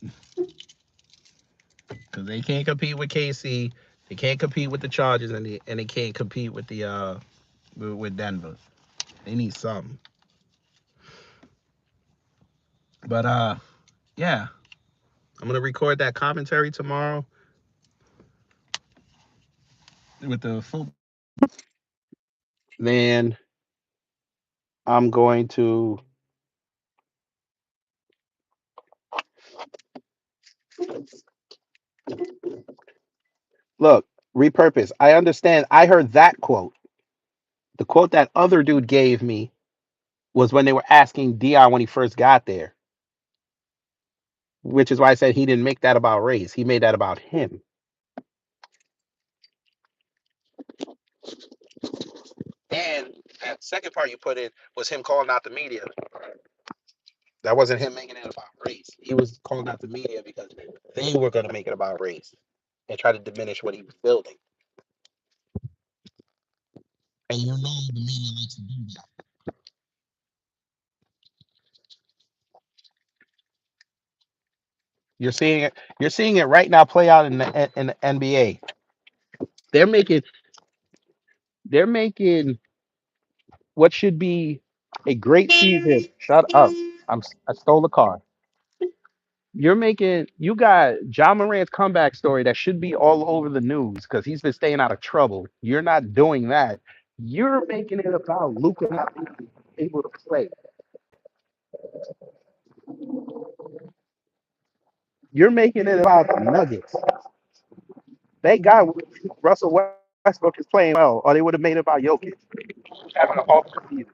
because they can't compete with KC. They can't compete with the Chargers, and they can't compete with the with Denver. They need something. But yeah, I'm gonna record that commentary tomorrow with the football. Then I'm going to look repurpose. I understand. I heard that quote. The quote that other dude gave me was when they were asking Deion when he first got there, which is why I said he didn't make that about race. He made that about him. And that second part you put in was him calling out the media. That wasn't him making it about race. He was calling out the media because they were going to make it about race and try to diminish what he was building. And you know the media likes to do that. You're seeing it. You're seeing it right now play out in the NBA. They're making they're making what should be a great season. Shut up! I stole the car. You got John Morant's comeback story that should be all over the news because he's been staying out of trouble. You're not doing that. You're making it about Luka not being able to play. You're making it about the Nuggets. Thank God Russell Westbrook is playing well, or they would have made it about Jokic having an awful season.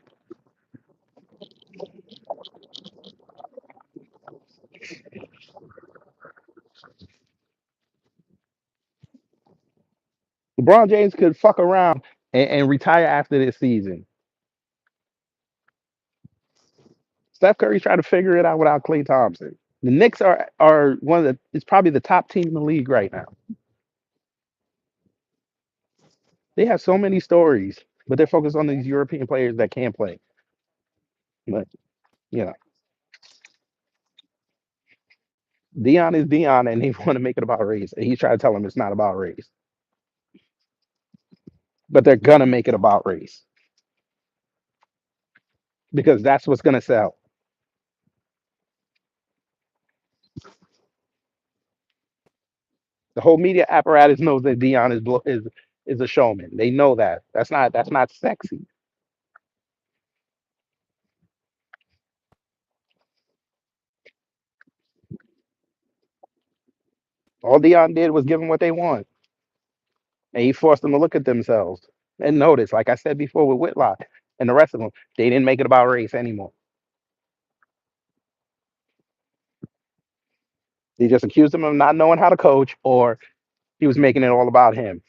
LeBron James could fuck around and retire after this season. Steph Curry's trying to figure it out without Klay Thompson. The Knicks are one of the it's probably the top team in the league right now. They have so many stories, but they're focused on these European players that can't play. But you know, Dion is Dion, and they want to make it about race, and he's trying to tell them it's not about race, but they're gonna make it about race because that's what's gonna sell. The whole media apparatus knows that Dion is a showman. They know that. That's not sexy. All Dion did was give them what they want, and he forced them to look at themselves and notice. Like I said before with Whitlock and the rest of them, they didn't make it about race anymore. They just accused him of not knowing how to coach, or he was making it all about him,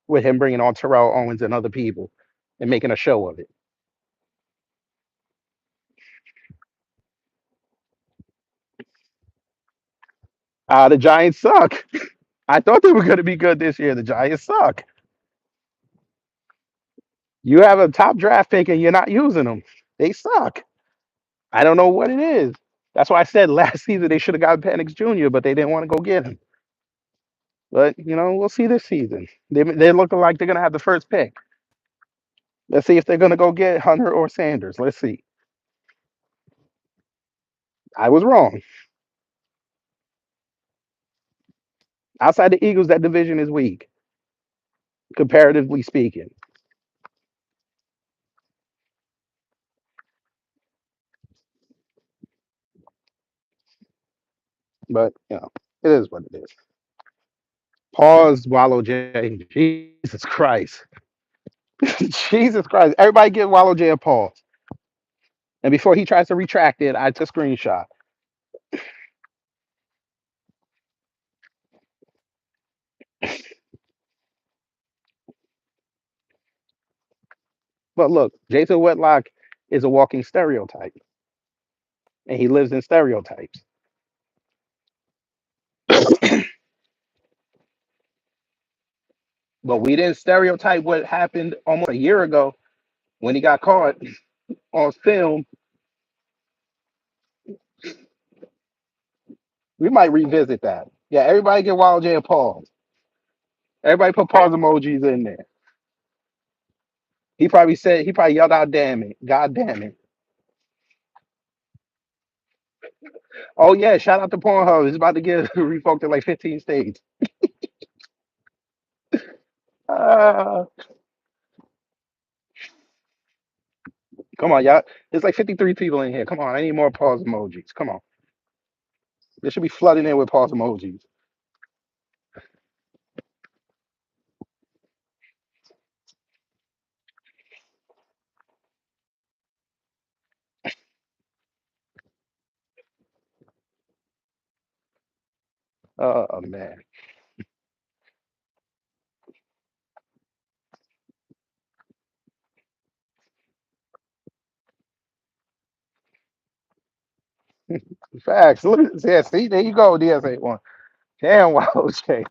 with him bringing on Terrell Owens and other people and making a show of it. The Giants suck. I thought they were going to be good this year. The Giants suck. You have a top draft pick and you're not using them. They suck. I don't know what it is. That's why I said last season they should have got Penix Jr., but they didn't want to go get him. But we'll see this season. They're looking like they're going to have the first pick. Let's see if they're going to go get Hunter or Sanders. Let's see. I was wrong. Outside the Eagles, that division is weak, comparatively speaking. But it is what it is. Pause, Wallow J. Jesus Christ. Jesus Christ. Everybody give Wallow J a pause. And before he tries to retract it, I took a screenshot. But look, Jason Whitlock is a walking stereotype, and he lives in stereotypes. But we didn't stereotype what happened almost a year ago when he got caught on film. We might revisit that. Yeah, everybody get Wild J a pause. Everybody put pause emojis in there. He probably yelled out, damn it, God damn it. Oh yeah, shout out to Pornhub. It's about to get revoked in like 15 states. Uh, come on, y'all. There's like 53 people in here. Come on, I need more pause emojis. Come on. They should be flooding in with pause emojis. Oh man. Facts. Look, yeah, see, there you go, DS81. Damn, wow, Jay.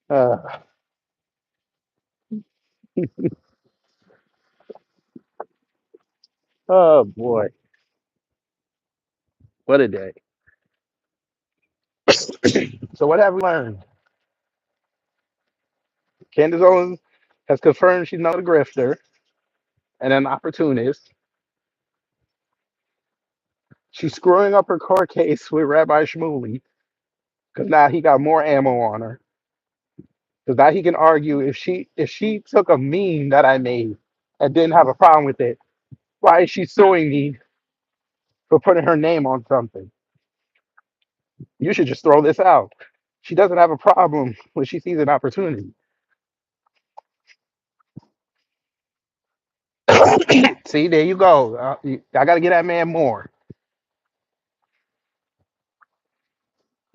Uh, oh boy, what a day. So what have we learned? Candace Owens has confirmed she's not a grifter and an opportunist. She's screwing up her court case with Rabbi Shmuley because now he got more ammo on her. Because now he can argue if she took a meme that I made and didn't have a problem with it, why is she suing me for putting her name on something? You should just throw this out. She doesn't have a problem when she sees an opportunity. See, there you go. I got to get that man more.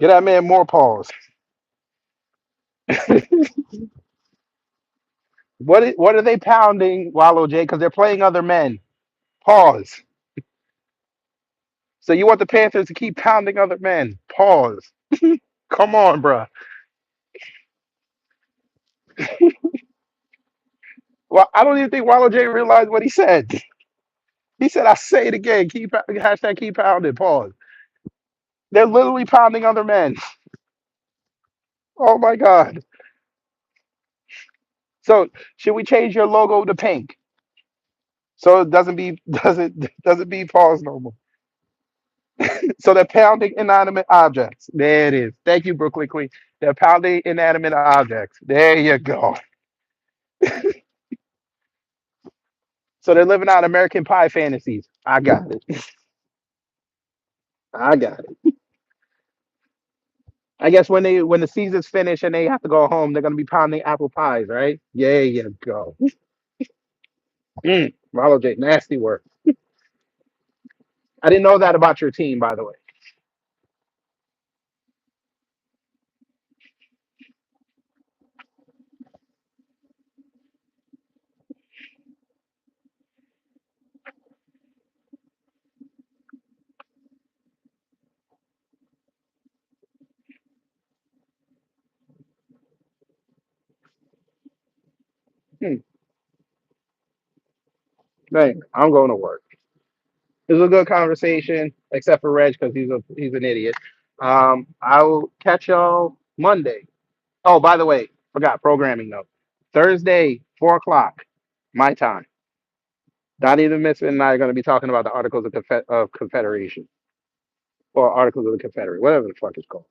Get that man more pause. What are they pounding, Wallow J? Because they're playing other men. Pause. So you want the Panthers to keep pounding other men? Pause. Come on, bruh. Well, I don't even think Wallow J realized what he said. He said, "I say it again. Hashtag keep pounding." Pause. They're literally pounding other men. Oh my god. So should we change your logo to pink so it doesn't be pause no more? So they're pounding inanimate objects. There it is. Thank you, Brooklyn Queen. They're pounding inanimate objects. There you go. So they're living out American Pie fantasies. I got it. I got it. I guess when the season's finished and they have to go home, they're gonna be pounding apple pies, right? There you go. Rollo J, nasty work. I didn't know that about your team, by the way. Hmm. Hey, I'm going to work. It was a good conversation, except for Reg because he's an idiot. I will catch y'all Monday. Oh, by the way, forgot programming though. Thursday, 4 o'clock, my time. Donnie the Misfit and I are going to be talking about the Articles of Confederation or Articles of the Confederate, whatever the fuck it's called.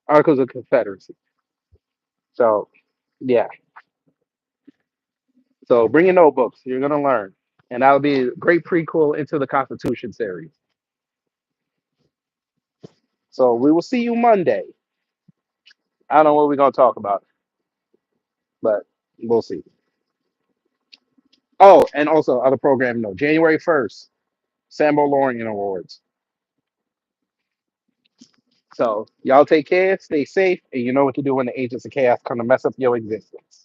Articles of Confederacy. So, yeah. So bring your notebooks. You're going to learn. And that'll be a great prequel into the Constitution series. So we will see you Monday. I don't know what we're going to talk about, but we'll see. Oh, and also other programming note. January 1st, Sambo Lorien Awards. So y'all take care, stay safe, and you know what to do when the agents of chaos come to mess up your existence.